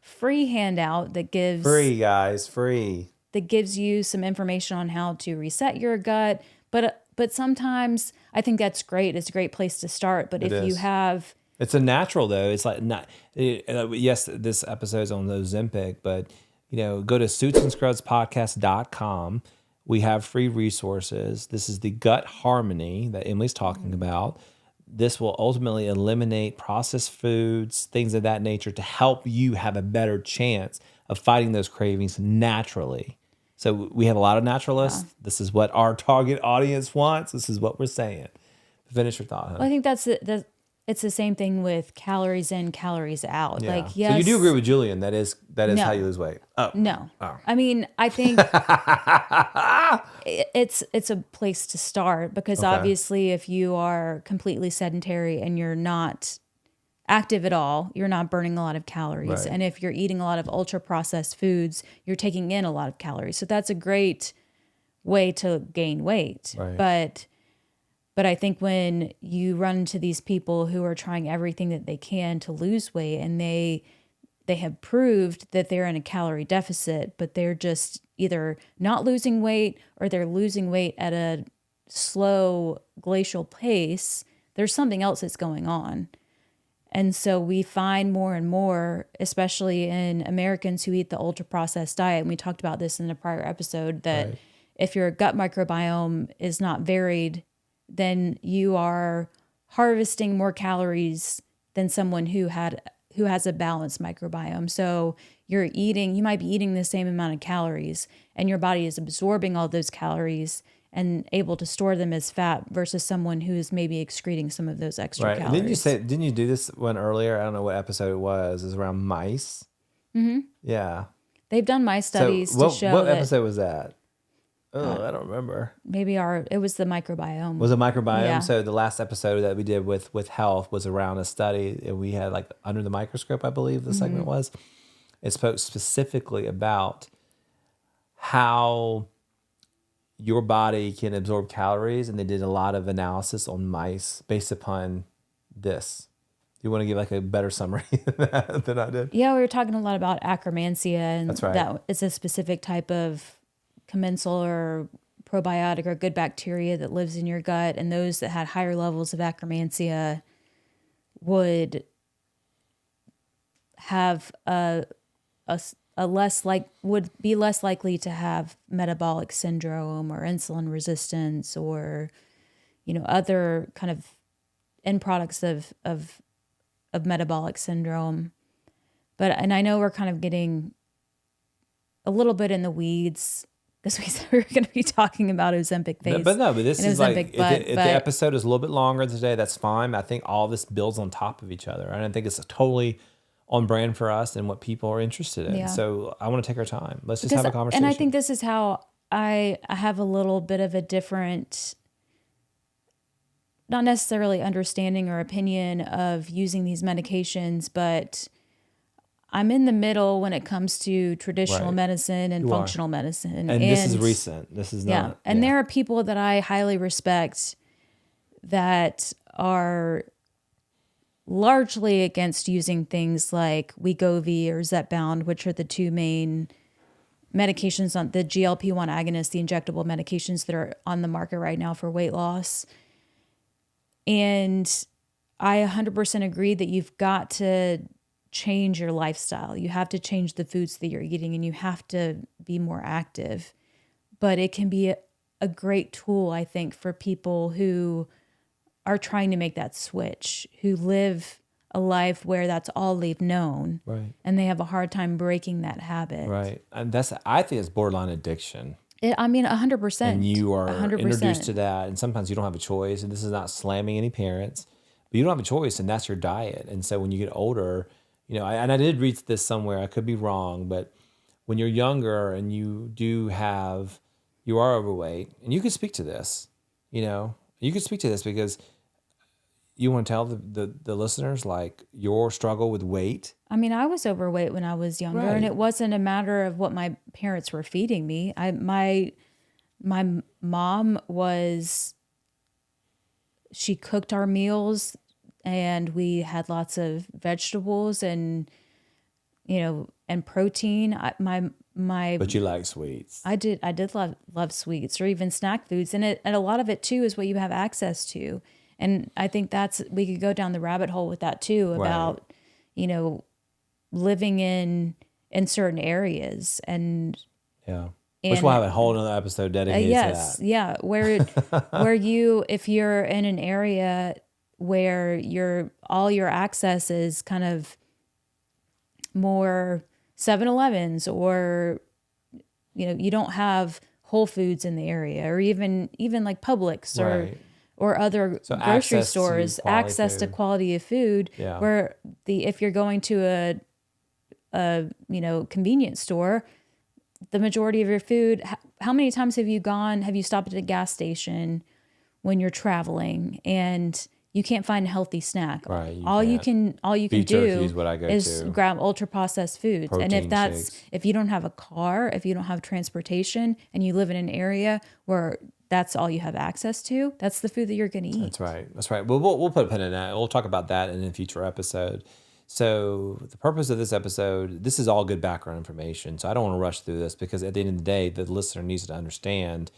free handout that Free, guys, free. gives you some information on how to reset your gut. But sometimes I think that's great. It's a great place to start. But It if you is. have It's a natural though. It's like not. Yes, this episode's on the Ozempic, but go to suitsandscrubspodcast.com. We have free resources. This is the gut harmony that Emily's talking about. This will ultimately eliminate processed foods, things of that nature, to help you have a better chance of fighting those cravings naturally. So we have a lot of naturalists. This is what our target audience wants. This is what we're saying. Finish your thought, I honey. think it's the same thing with calories in, calories out. Yeah. Like, yes. So you do agree with Julian. That is No. how you lose weight. Oh. No. I mean, I think it's a place to start because Okay. obviously if you are completely sedentary and you're not active at all, you're not burning a lot of calories. Right. And if you're eating a lot of ultra processed foods, you're taking in a lot of calories. So that's a great way to gain weight. Right. But I think when you run into these people who are trying everything that they can to lose weight and they have proved that they're in a calorie deficit, but they're just either not losing weight or they're losing weight at a slow glacial pace, there's something else that's going on. And so we find more and more, especially in Americans who eat the ultra processed diet, and we talked about this in a prior episode, that Right. if your gut microbiome is not varied, then you are harvesting more calories than someone who has a balanced microbiome. So you might be eating the same amount of calories and your body is absorbing all those calories and able to store them as fat versus someone who's maybe excreting some of those extra Right. calories. Didn't you do this one earlier? I don't know what episode it was. It was around mice. Mm-hmm. Yeah. They've done mice studies So to show what that episode was that? Oh, I don't remember. maybe it was the microbiome. Was it microbiome? Yeah. So the last episode that we did with health was around a study, and we had like under the microscope, I believe the segment was. It spoke specifically about how your body can absorb calories, and they did a lot of analysis on mice based upon this. You want to give like a better summary than I did? Yeah, we were talking a lot about akkermansia, and That's right. that is a specific type of commensal or probiotic or good bacteria that lives in your gut, and those that had higher levels of akkermansia would have would be less likely to have metabolic syndrome or insulin resistance or other kind of end products of metabolic syndrome. And I know we're kind of getting a little bit in the weeds because we said we were going to be talking about Ozempic face. But this and is like, Ozempic if butt, the episode is a little bit longer today, that's fine. I think all this builds on top of each other. And I think it's totally on brand for us and what people are interested in. Yeah. So I want to take our time. Let's just have a conversation. And I think this is how I have a little bit of a different, not necessarily understanding or opinion of using these medications, but I'm in the middle when it comes to traditional Right. medicine and You are. functional medicine. And this is recent. This is Yeah. not. And there are people that I highly respect that are largely against using things like Wegovy or Zepbound, which are the two main medications on the GLP-1 agonists, the injectable medications that are on the market right now for weight loss. And I 100% agree that you've got to change your lifestyle. You have to change the foods that you're eating and you have to be more active. But it can be a great tool, I think, for people who are trying to make that switch, who live a life where that's all they've known. Right. And they have a hard time breaking that habit. Right. And I think it's borderline addiction. I mean, 100%. And you are 100%. introduced to that. And sometimes you don't have a choice. And this is not slamming any parents, but you don't have a choice. And that's your diet. And so when you get older, You know, and I did read this somewhere. I could be wrong, but when you're younger and you are overweight, and you can speak to this, you know, you can speak to this because you want to tell the listeners like your struggle with weight. I mean, I was overweight when I was younger, Right. and it wasn't a matter of what my parents were feeding me. My mom she cooked our meals, and we had lots of vegetables and, you know, and protein. But you like sweets. I did love sweets or even snack foods, and a lot of it too is what you have access to. And I think we could go down the rabbit hole with that too about, you know, living in certain areas and Yeah. Which we'll have a whole nother episode dedicated to that. yeah, where if you're in an area where all your access is kind of more 7-Elevens, or you know, you don't have Whole Foods in the area, or even like Publix or other grocery stores, access to quality of food. Yeah. Where if you're going to a you know, convenience store, the majority of your food, how many times have you stopped at a gas station when you're traveling and you can't find a healthy snack? Right. All you can do is what I go is to. grab ultra processed foods. Protein And shakes. if you don't have a car, if you don't have transportation, and you live in an area where that's all you have access to, that's the food that you're going to eat. That's right. That's right. Well, we'll put a pin in that. We'll talk about that in a future episode. So the purpose of this episode, this is all good background information. So I don't want to rush through this because at the end of the day, the listener needs to understand,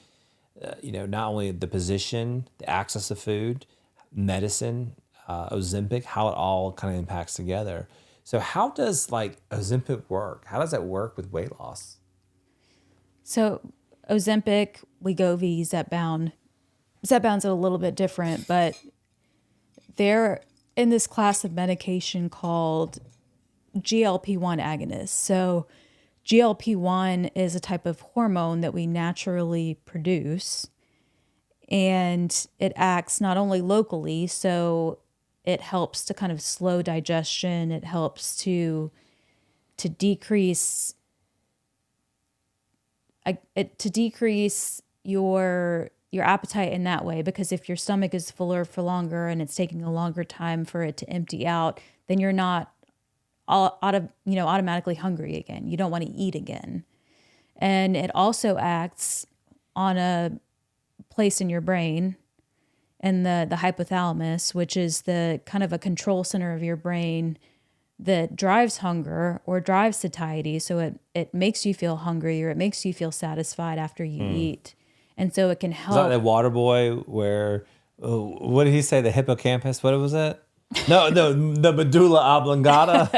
you know, not only the position, the access to food, medicine, Ozempic, how it all kind of impacts together. So how does like Ozempic work? How does that work with weight loss? So Ozempic, Wegovy, Zepbound. Zepbound's a little bit different, but they're in this class of medication called GLP-1 agonists. So GLP-1 is a type of hormone that we naturally produce, and it acts not only locally, so it helps to kind of slow digestion. It helps to decrease your appetite in that way, because if your stomach is fuller for longer and it's taking a longer time for it to empty out, then you're not automatically hungry again. You don't want to eat again. And it also acts on a place in your brain, and the hypothalamus, which is the kind of a control center of your brain that drives hunger or drives satiety. So it makes you feel hungry, or it makes you feel satisfied after you eat. And so it can help. Is that the water boy where, what did he say? The hippocampus? What was it? No, the medulla oblongata.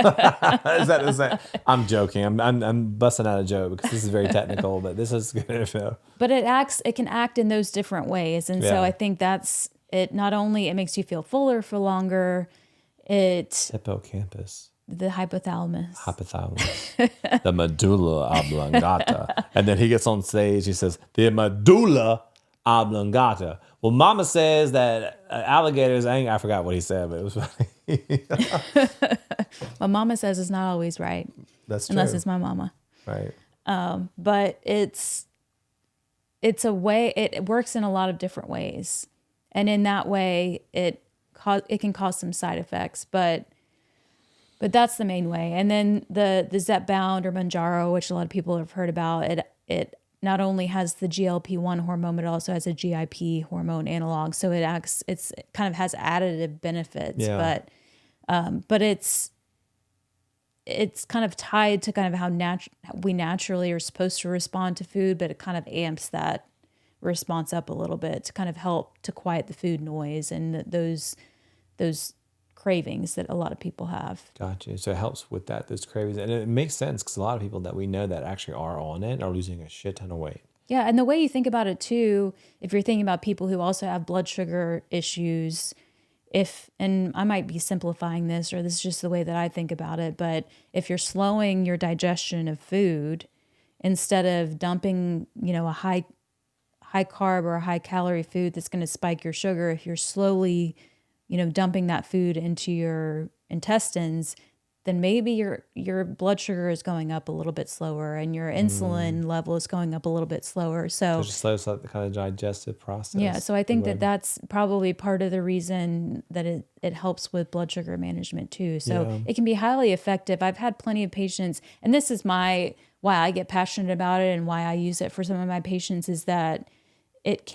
Is that? I'm joking. I'm busting out a joke because this is very technical, but this is good info. But it can act in those different ways. And so I think that's it. Not only it makes you feel fuller for longer, Hippocampus. The hypothalamus. The medulla oblongata. And then he gets on stage, he says, the medulla oblongata. Well, mama says that alligators I forgot what he said, but it was funny. My mama says it's not always right. That's true. Unless it's my mama. Right. But it's a way, it works in a lot of different ways. And in that way, it can cause some side effects, but that's the main way. And then the Zepbound or Mounjaro, which a lot of people have heard about, it not only has the GLP-1 hormone, but it also has a GIP hormone analog. So it's kind of has additive benefits, but it's kind of tied to kind of how we naturally are supposed to respond to food, but it kind of amps that response up a little bit to kind of help to quiet the food noise and those cravings that a lot of people have. Gotcha. So it helps with those cravings. And it makes sense because a lot of people that we know that actually are on it are losing a shit ton of weight. Yeah. And the way you think about it too, if you're thinking about people who also have blood sugar issues, and I might be simplifying this, or this is just the way that I think about it, but if you're slowing your digestion of food, instead of dumping, a high carb or a high calorie food that's going to spike your sugar, if you're slowly dumping that food into your intestines, then maybe your blood sugar is going up a little bit slower and your insulin level is going up a little bit slower. So it just slows up the kind of digestive process. yeah, so I think that that's probably part of the reason that it helps with blood sugar management too. So it can be highly effective. I've had plenty of patients, and this is why I get passionate about it and why I use it for some of my patients, is that it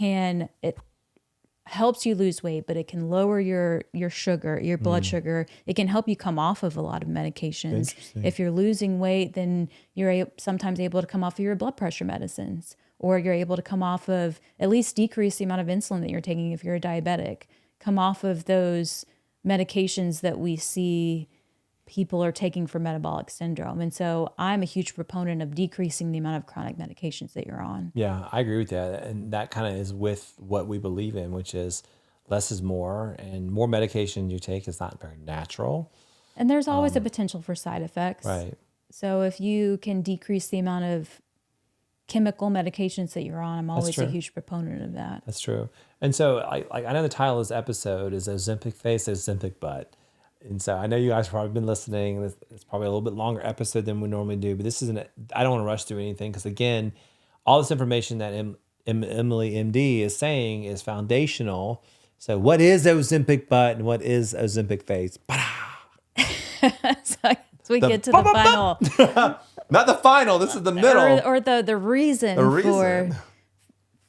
helps you lose weight, but it can lower your sugar, your blood sugar. It can help you come off of a lot of medications. If you're losing weight, then you're sometimes able to come off of your blood pressure medicines, or you're able to come off of, at least decrease the amount of insulin that you're taking if you're a diabetic. Come off of those medications that we see people are taking for metabolic syndrome. And so I'm a huge proponent of decreasing the amount of chronic medications that you're on. Yeah, I agree with that. And that kind of is with what we believe in, which is less is more, and more medication you take is not very natural. And there's always a potential for side effects. Right. So if you can decrease the amount of chemical medications that you're on, I'm always a huge proponent of that. That's true. And so I know the title of this episode is Ozempic Face, Ozempic Butt. And so I know you guys have probably been listening. It's probably a little bit longer episode than we normally do, but this isn't, I don't want to rush through anything because, again, all this information that Emily MD is saying is foundational. So what is Ozempic butt and what is Ozempic face? So we get to the final. Not the final. This is the middle. Or the reason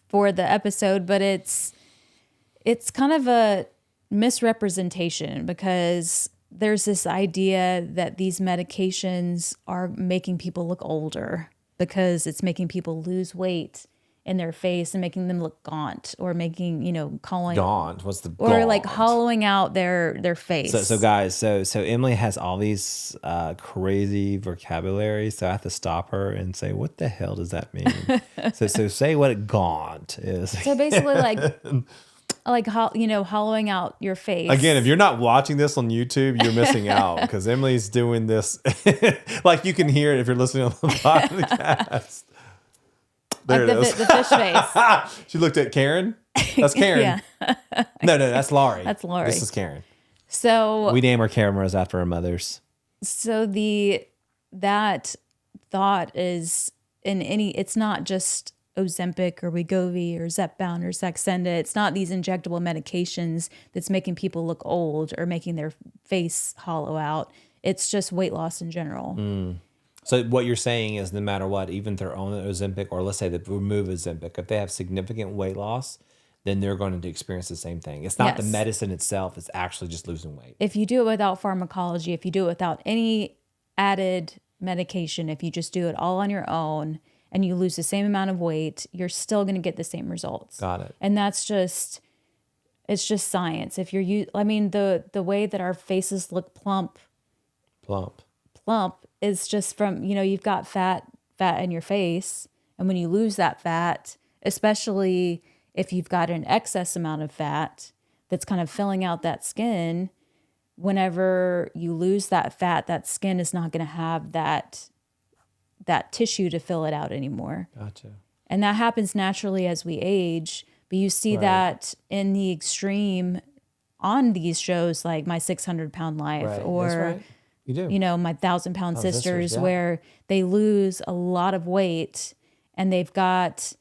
for the episode, but it's kind of a misrepresentation, because there's this idea that these medications are making people look older because it's making people lose weight in their face and making them look gaunt, or making, calling gaunt. What's the or gaunt? like hollowing out their face. So guys, so Emily has all these crazy vocabulary, so I have to stop her and say, what the hell does that mean? so say what a gaunt is. So basically, hollowing out your face. Again, if you're not watching this on YouTube, you're missing out, because Emily's doing this. Like, you can hear it if you're listening on the podcast. There it is. The fish face. She looked at Karen. That's Karen. Yeah. No, that's Laurie. That's Laurie. This is Karen. So we name our cameras after our mothers. So that thought is it's not just Ozempic or Wegovy or Zepbound or Saxenda. It's not these injectable medications that's making people look old or making their face hollow out. It's just weight loss in general. So what you're saying is, no matter what, even if they're on Ozempic, or let's say they remove Ozempic, if they have significant weight loss, then they're going to experience the same thing. It's not the medicine itself. It's actually just losing weight. If you do it without pharmacology, if you do it without any added medication, if you just do it all on your own and you lose the same amount of weight, you're still going to get the same results. Got it. And it's just science. If the way that our faces look plump is just from, you've got fat in your face. And when you lose that fat, especially if you've got an excess amount of fat that's kind of filling out that skin, whenever you lose that fat, that skin is not going to have that tissue to fill it out anymore. Gotcha. And that happens naturally as we age. But you see that in the extreme on these shows like My 600-Pound Life or... That's right. You do. My 1,000-Pound Sisters, where they lose a lot of weight and they've got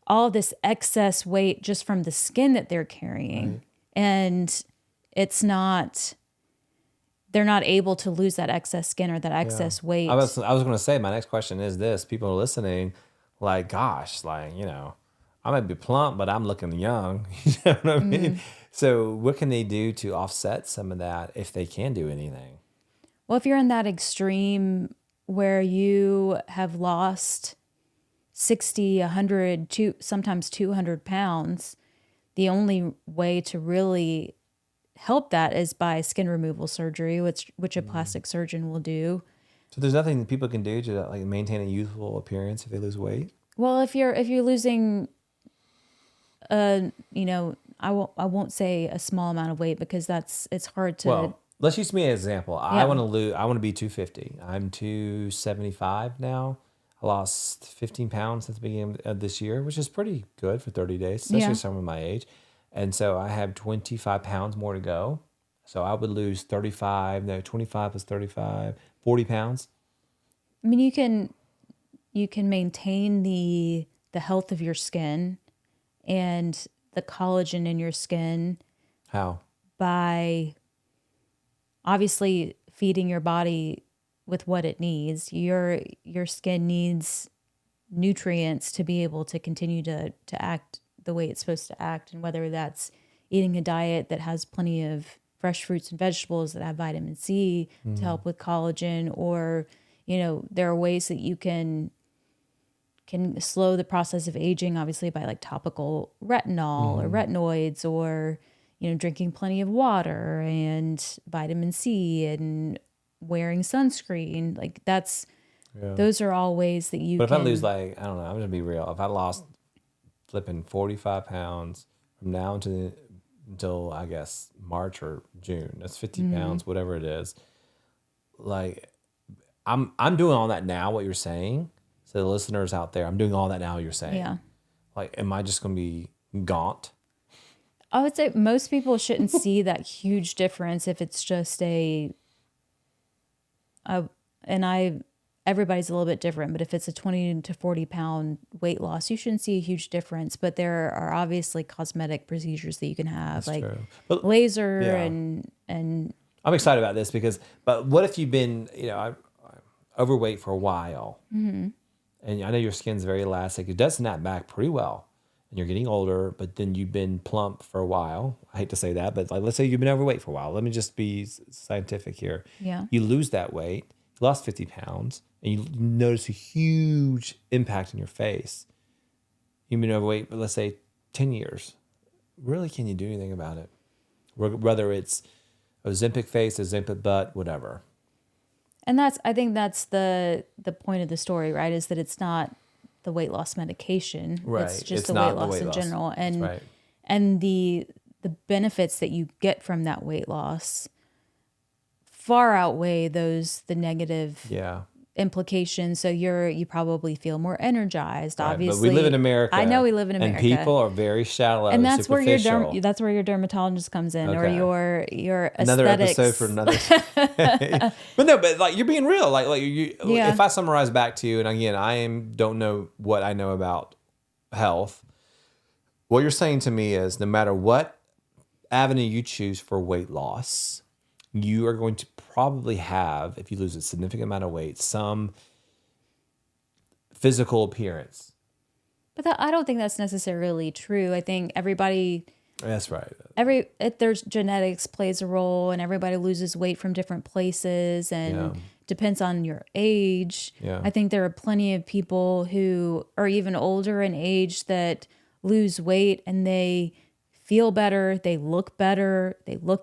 all this excess weight just from the skin that they're carrying. Right. And they're not able to lose that excess skin or that excess weight. I was going to say, my next question is this. People are listening, like, gosh, I might be plump, but I'm looking young. You know what I mean? So what can they do to offset some of that, if they can do anything? Well, if you're in that extreme where you have lost 60, 100, sometimes 200 pounds, the only way to really help that is by skin removal surgery, which a plastic surgeon will do. So there's nothing that people can do to maintain a youthful appearance if they lose weight? Well, if you're losing, I won't say a small amount of weight, because it's hard to. Well, let's use me as an example. I want to be 250. I'm 275 now. I lost 15 pounds since the beginning of this year, which is pretty good for 30 days, especially someone my age. And so I have 25 pounds more to go. So I would lose 25 plus 35, 40 pounds. I mean, you can maintain the health of your skin and the collagen in your skin How? by obviously feeding your body with what it needs. Your skin needs nutrients to be able to continue to act the way it's supposed to act, and whether that's eating a diet that has plenty of fresh fruits and vegetables that have vitamin C to help with collagen, or there are ways that you can slow the process of aging, obviously by like topical retinol or retinoids, or drinking plenty of water and vitamin C and wearing sunscreen. Like those are all ways that you But if can. I lose, like, I don't know, I'm going to be real. If I lost flipping 45 pounds from now until I guess March or June, that's 50 pounds, whatever it is. Like, I'm doing all that now, what you're saying. So the listeners out there, I'm doing all that now, you're saying. Yeah. Like, am I just going to be gaunt? I would say most people shouldn't see that huge difference if it's just everybody's a little bit different, but if it's a 20 to 40 pound weight loss, you shouldn't see a huge difference. But there are obviously cosmetic procedures that you can have, That's like true. laser Yeah. and I'm excited about this but what if you've been, I'm overweight for a while, and I know your skin's very elastic. It does snap back pretty well, and you're getting older, but then you've been plump for a while. I hate to say that, but like, let's say you've been overweight for a while. Let me just be scientific here. Yeah. You lose that weight, you lost 50 pounds, and you notice a huge impact in your face. You've been overweight for, let's say, 10 years. Really, can you do anything about it? Whether it's Ozempic face, Ozempic butt, whatever. And I think that's the point of the story, right? Is that it's not the weight loss medication. Right. It's just It's the not weight the loss weight in loss. general. And That's right. and the benefits that you get from that weight loss far outweigh the negative Yeah. implications. So you probably feel more energized. Right, Obviously, but we live in America. I know we live in America, and people are very shallow. and that's where your superficial. that's where your dermatologist comes in, or Okay. your Another aesthetics. episode for another. but like, you're being real. Like you. Yeah. If I summarize back to you, and again, don't know what I know about health. What you're saying to me is, no matter what avenue you choose for weight loss, you are going to probably have, if you lose a significant amount of weight, some physical appearance. But I don't think that's necessarily true. I think everybody. That's right. There's genetics plays a role, and everybody loses weight from different places, and depends on your age. Yeah. I think there are plenty of people who are even older in age that lose weight and they feel better, they look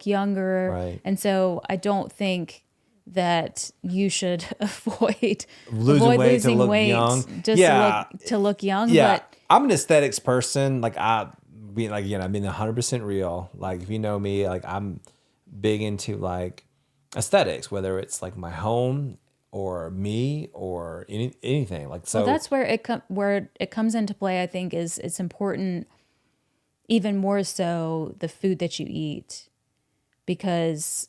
younger. Right. And so I don't think that you should avoid Losing weight to losing look weight young. just to look young. Yeah, But I'm an aesthetics person. Like, I've been 100% real. Like, if you know me, like, I'm big into like aesthetics, whether it's like my home or me or anything. Like, so that's where it comes into play. I think it's important, even more so the food that you eat, because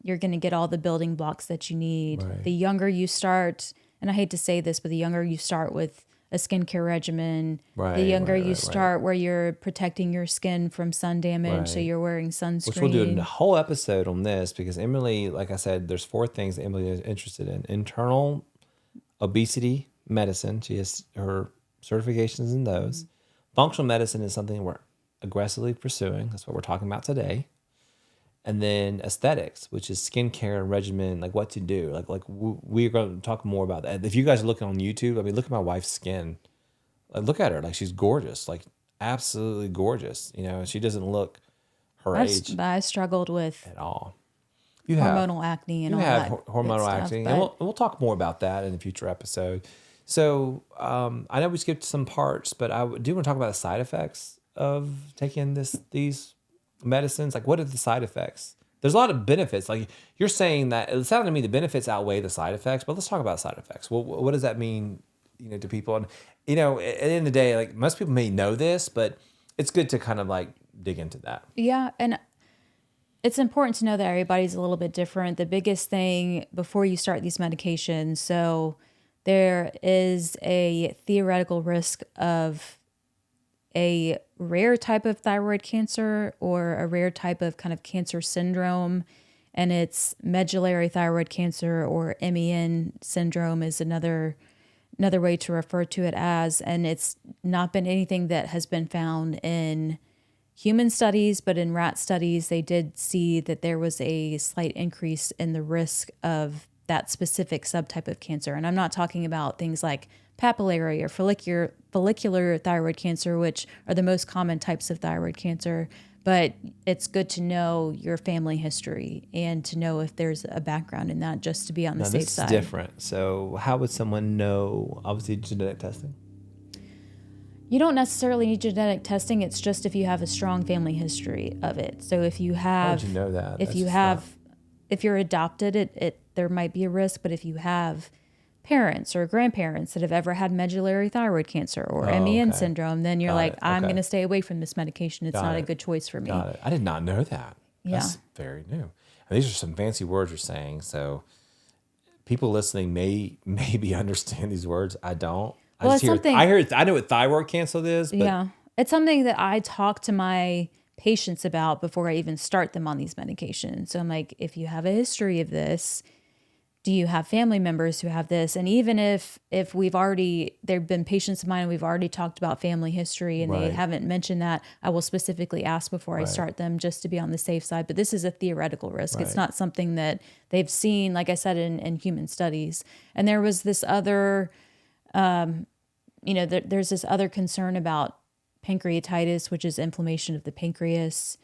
you're going to get all the building blocks that you need. Right. The younger you start, and I hate to say this, but the younger you start with a skincare regimen, the younger you start where you're protecting your skin from sun damage, so you're wearing sunscreen. Which we'll do a whole episode on this, because Emily, like I said, there's 4 things that Emily is interested in. Internal obesity medicine. She has her certifications in those. Functional medicine is something we're aggressively pursuing. That's what we're talking about today. And then aesthetics, which is skincare and regimen, like what to do. Like we're going to talk more about that. If you guys are looking on YouTube, I mean, look at my wife's skin. Like, look at her. Like, she's gorgeous. Like, absolutely gorgeous. You know, she doesn't look her age I struggled with at all. You have hormonal acne and you all have that hormonal good stuff, acne, but- and we'll talk more about that in a future episode. So I know we skipped some parts, but I do want to talk about the side effects of taking these medicines. Like, what are the side effects? There's a lot of benefits. Like, you're saying that it sounded to me the benefits outweigh the side effects, but let's talk about side effects. Well, what does that mean, to people? And, at the end of the day, like, most people may know this, but it's good to kind of like dig into that. Yeah, and it's important to know that everybody's a little bit different. The biggest thing before you start these medications, so there is a theoretical risk of a rare type of thyroid cancer or a rare type of kind of cancer syndrome, and it's medullary thyroid cancer, or MEN syndrome is another way to refer to it as. And it's not been anything that has been found in human studies, but in rat studies, they did see that there was a slight increase in the risk of that specific subtype of cancer. And I'm not talking about things like papillary or follicular thyroid cancer, which are the most common types of thyroid cancer. But it's good to know your family history and to know if there's a background in that, just to be on the safe side. This is different. So how would someone know, obviously, genetic testing? You don't necessarily need genetic testing. It's just if you have a strong family history of it. So if you have, how would you know that? If you're adopted, there might be a risk. But if you have parents or grandparents that have ever had medullary thyroid cancer or MEN syndrome, then you're I'm going to stay away from this medication. It's not a good choice for me. Got it. I did not know that. Yeah. That's very new. And these are some fancy words you're saying. So people listening may maybe understand these words. I don't. Well, I know what thyroid cancer is, but yeah, it's something that I talk to my patients about before I even start them on these medications. So I'm like, if you have a history of this, do you have family members who have this? And even if there've been patients of mine and we've already talked about family history and they haven't mentioned that, I will specifically ask before I start them, just to be on the safe side. But this is a theoretical risk. It's not something that they've seen, like I said, in human studies. And there was this other, there's this other concern about pancreatitis, which is inflammation of the pancreas,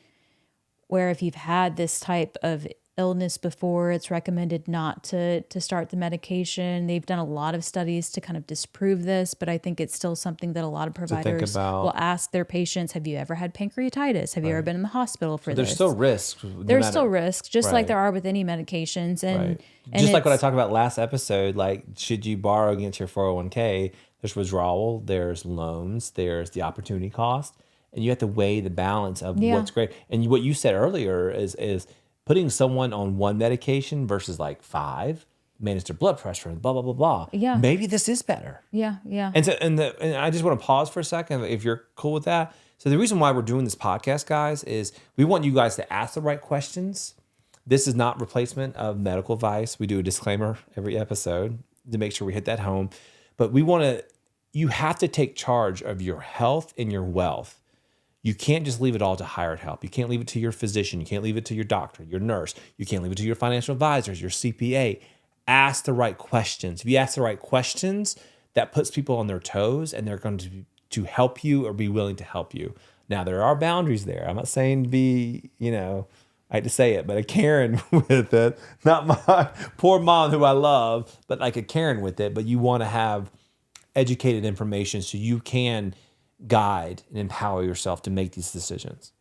where if you've had this type of illness before, it's recommended not to start the medication. They've done a lot of studies to kind of disprove this, but I think it's still something that a lot of providers will ask their patients, have you ever had pancreatitis? Have you ever been in the hospital for this? There's still risks. There's still risks, just like there are with any medications. And just like what I talked about last episode, like, should you borrow against your 401k? There's withdrawal, there's loans, there's the opportunity cost, and you have to weigh the balance of what's great. And what you said earlier is putting someone on one medication versus like 5, manage their blood pressure, and blah blah blah blah. Yeah, maybe this is better. Yeah. And I just want to pause for a second, if you're cool with that. So the reason why we're doing this podcast, guys, is we want you guys to ask the right questions. This is not replacement of medical advice. We do a disclaimer every episode to make sure we hit that home. But you have to take charge of your health and your wealth. You can't just leave it all to hired help. You can't leave it to your physician. You can't leave it to your doctor, your nurse. You can't leave it to your financial advisors, your CPA. Ask the right questions. If you ask the right questions, that puts people on their toes, and they're going to help you or be willing to help you. Now, there are boundaries there. I'm not saying to be, I hate to say it, but a Karen with it. Not my poor mom, who I love, but like a Karen with it. But you want to have educated information so you can guide and empower yourself to make these decisions.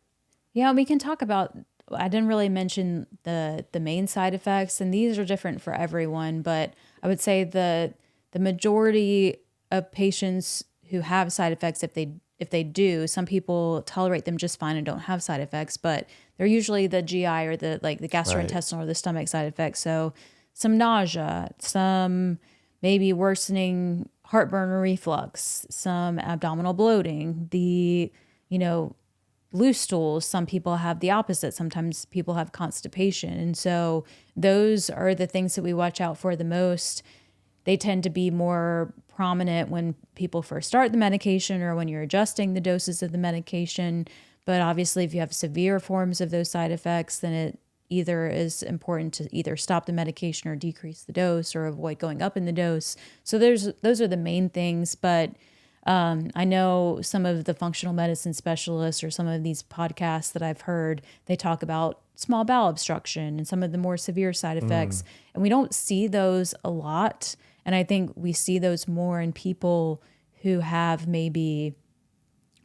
Yeah, we can talk about, I didn't really mention the main side effects, and these are different for everyone, but I would say the majority of patients who have side effects, if they do, some people tolerate them just fine and don't have side effects, but they're usually the GI or the gastrointestinal or the stomach side effects. So some nausea, some maybe worsening heartburn or reflux, some abdominal bloating, the, loose stools. Some people have the opposite. Sometimes people have constipation. And so those are the things that we watch out for the most. They tend to be more prominent when people first start the medication or when you're adjusting the doses of the medication. But obviously, if you have severe forms of those side effects, then it either is important to either stop the medication or decrease the dose or avoid going up in the dose. So those are the main things. But I know some of the functional medicine specialists or some of these podcasts that I've heard, they talk about small bowel obstruction and some of the more severe side effects. And we don't see those a lot. And I think we see those more in people who have maybe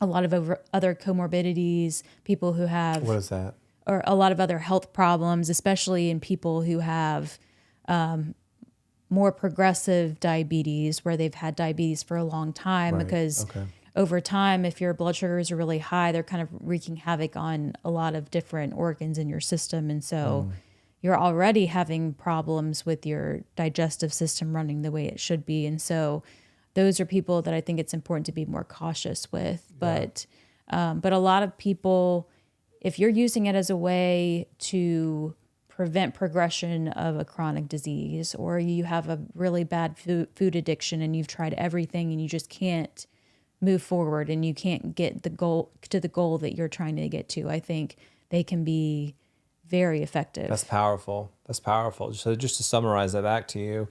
a lot of other comorbidities, people who have... What is that? Or a lot of other health problems, especially in people who have more progressive diabetes, where they've had diabetes for a long time. Because over time, if your blood sugars are really high, they're kind of wreaking havoc on a lot of different organs in your system. And so you're already having problems with your digestive system running the way it should be. And so those are people that I think it's important to be more cautious with. But a lot of people, if you're using it as a way to prevent progression of a chronic disease, or you have a really bad food addiction and you've tried everything and you just can't move forward and you can't get the goal that you're trying to get to, I think they can be very effective. That's powerful. So just to summarize that back to you,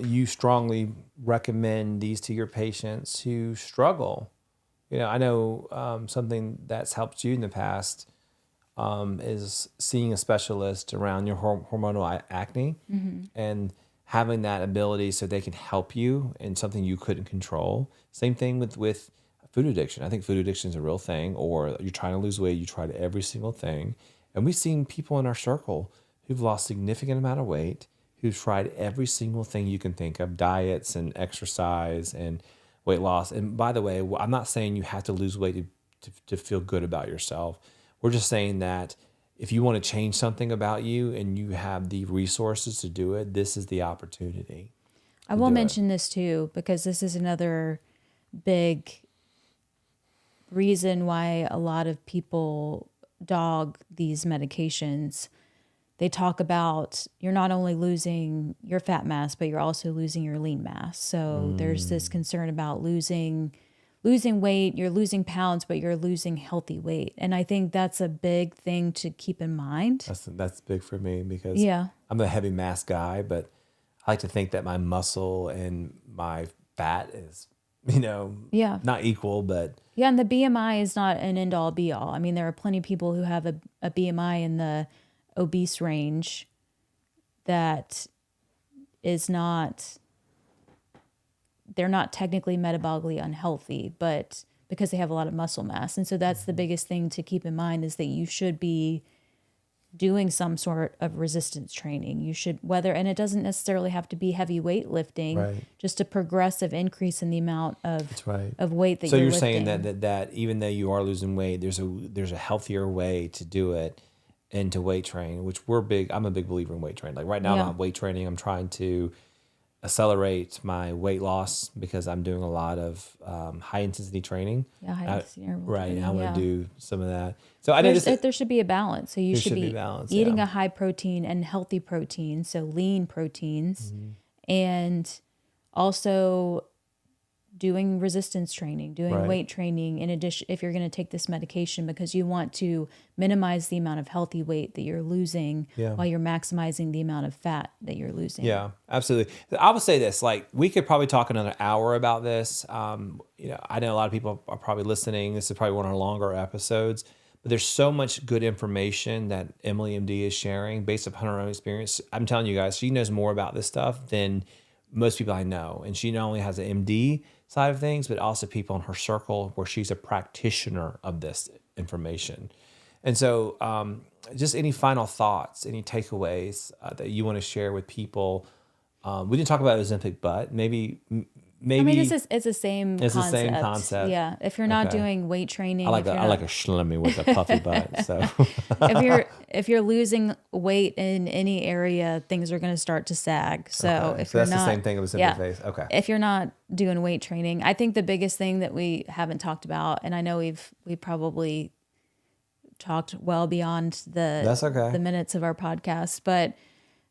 you strongly recommend these to your patients who struggle. I know something that's helped you in the past is seeing a specialist around your hormonal acne and having that ability so they can help you in something you couldn't control. Same thing with food addiction. I think food addiction is a real thing, or you're trying to lose weight, you tried every single thing. And we've seen people in our circle who've lost significant amount of weight, who've tried every single thing you can think of, diets and exercise and weight loss. And by the way, I'm not saying you have to lose weight to feel good about yourself. We're just saying that if you want to change something about you and you have the resources to do it, this is the opportunity. I will mention this too, because this is another big reason why a lot of people dog these medications. They talk about you're not only losing your fat mass, but you're also losing your lean mass. So there's this concern about losing weight, you're losing pounds, but you're losing healthy weight. And I think that's a big thing to keep in mind. That's big for me because I'm a heavy mass guy, but I like to think that my muscle and my fat is, not equal, but. Yeah, and the BMI is not an end all be all. I mean, there are plenty of people who have a BMI in the obese range that is not, they're not technically metabolically unhealthy, but because they have a lot of muscle mass. And so that's the biggest thing to keep in mind, is that you should be doing some sort of resistance training. You should, and it doesn't necessarily have to be heavy weightlifting, just a progressive increase in the amount of weight that you're lifting. So you're saying that even though you are losing weight, there's a healthier way to do it and to weight train, which I'm a big believer in weight training. Like right now I'm not weight training. I'm trying to accelerate my weight loss because I'm doing a lot of high intensity training. Yeah, high intensity interval training. I want to do some of that. So I know there should be a balance. So you should be eating a high protein and healthy protein, so lean proteins, and also doing resistance training, doing weight training in addition, if you're going to take this medication, because you want to minimize the amount of healthy weight that you're losing while you're maximizing the amount of fat that you're losing. Yeah, absolutely. I would say this, like we could probably talk another hour about this. I know a lot of people are probably listening. This is probably one of our longer episodes, but there's so much good information that Emily MD is sharing based upon her own experience. I'm telling you guys, she knows more about this stuff than most people I know. And she not only has an MD side of things, but also people in her circle where she's a practitioner of this information. And so just any final thoughts, any takeaways that you want to share with people? We didn't talk about Ozempic, but maybe. I mean, it's the same concept. It's the same concept. Yeah. If you're not doing weight training. I like a schlemmy with a puffy butt. So if you're losing weight in any area, things are going to start to sag. So if you're that's not, the same thing with Ozempic face. Okay. If you're not doing weight training, I think the biggest thing that we haven't talked about, and I know we probably talked well beyond the minutes of our podcast, but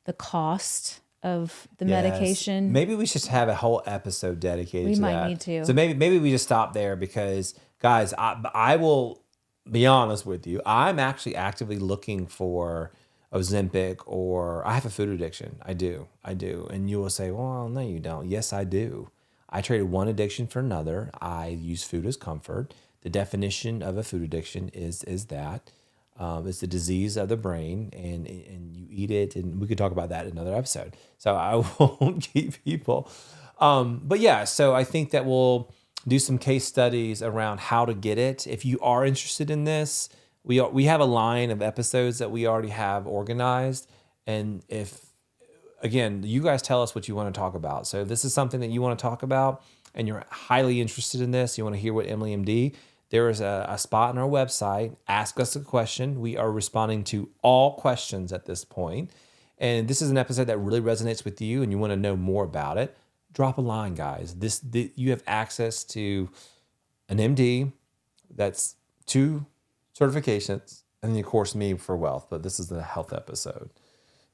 the cost of the medication. Maybe we should have a whole episode dedicated to that. We might need to. So maybe we just stop there because, guys, I will be honest with you. I'm actually actively looking for Ozempic, or I have a food addiction. I do. And you will say, well, no, you don't. Yes, I do. I traded one addiction for another. I use food as comfort. The definition of a food addiction is that. It's the disease of the brain, and you eat it, and we could talk about that in another episode. So I won't keep people. But yeah, so I think that we'll do some case studies around how to get it. If you are interested in this, we have a line of episodes that we already have organized. And if, again, you guys tell us what you want to talk about. So if this is something that you want to talk about, and you're highly interested in this, you want to hear what Emily MD, there is a spot on our website. Ask us a question. We are responding to all questions at this point. And this is an episode that really resonates with you and you want to know more about it. Drop a line, guys. You have access to an MD, that's 2 certifications, and then of course me for wealth, but this is the health episode.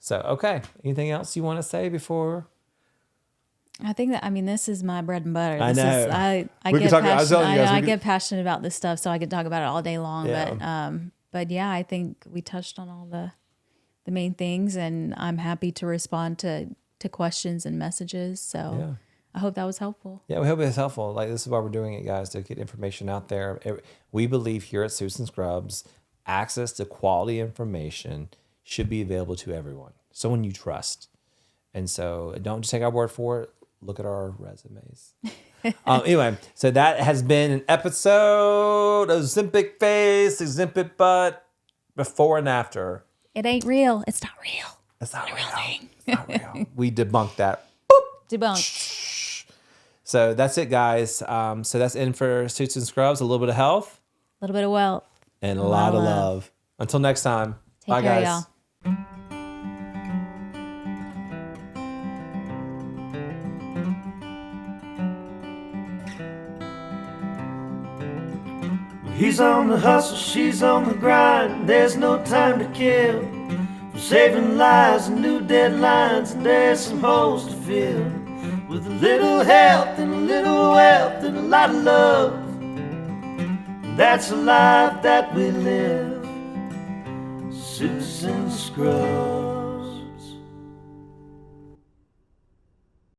So, okay. Anything else you want to say before? I think that, this is my bread and butter. I know. I get passionate about this stuff, so I could talk about it all day long. Yeah. But yeah, I think we touched on all the main things, and I'm happy to respond to questions and messages. So Yeah. I hope that was helpful. Yeah, we hope it's helpful. Like, this is why we're doing it, guys, to get information out there. We believe here at Suits and Scrubs, access to quality information should be available to everyone, someone you trust. And so don't just take our word for it. Look at our resumes. Anyway, so that has been an episode of Ozempic face, Ozempic butt, before and after. It ain't real. It's not real. It's not real. It's not real. We debunked that. Debunked. So that's it, guys. So that's in for Suits and Scrubs. A little bit of health. A little bit of wealth. And a lot of love. Until next time. Bye, Take care, guys. y'all. He's on the hustle, she's on the grind. There's no time to kill. From saving lives and new deadlines, and there's some holes to fill. With a little health and a little wealth and a lot of love. And that's a life that we live. Suits and Scrubs.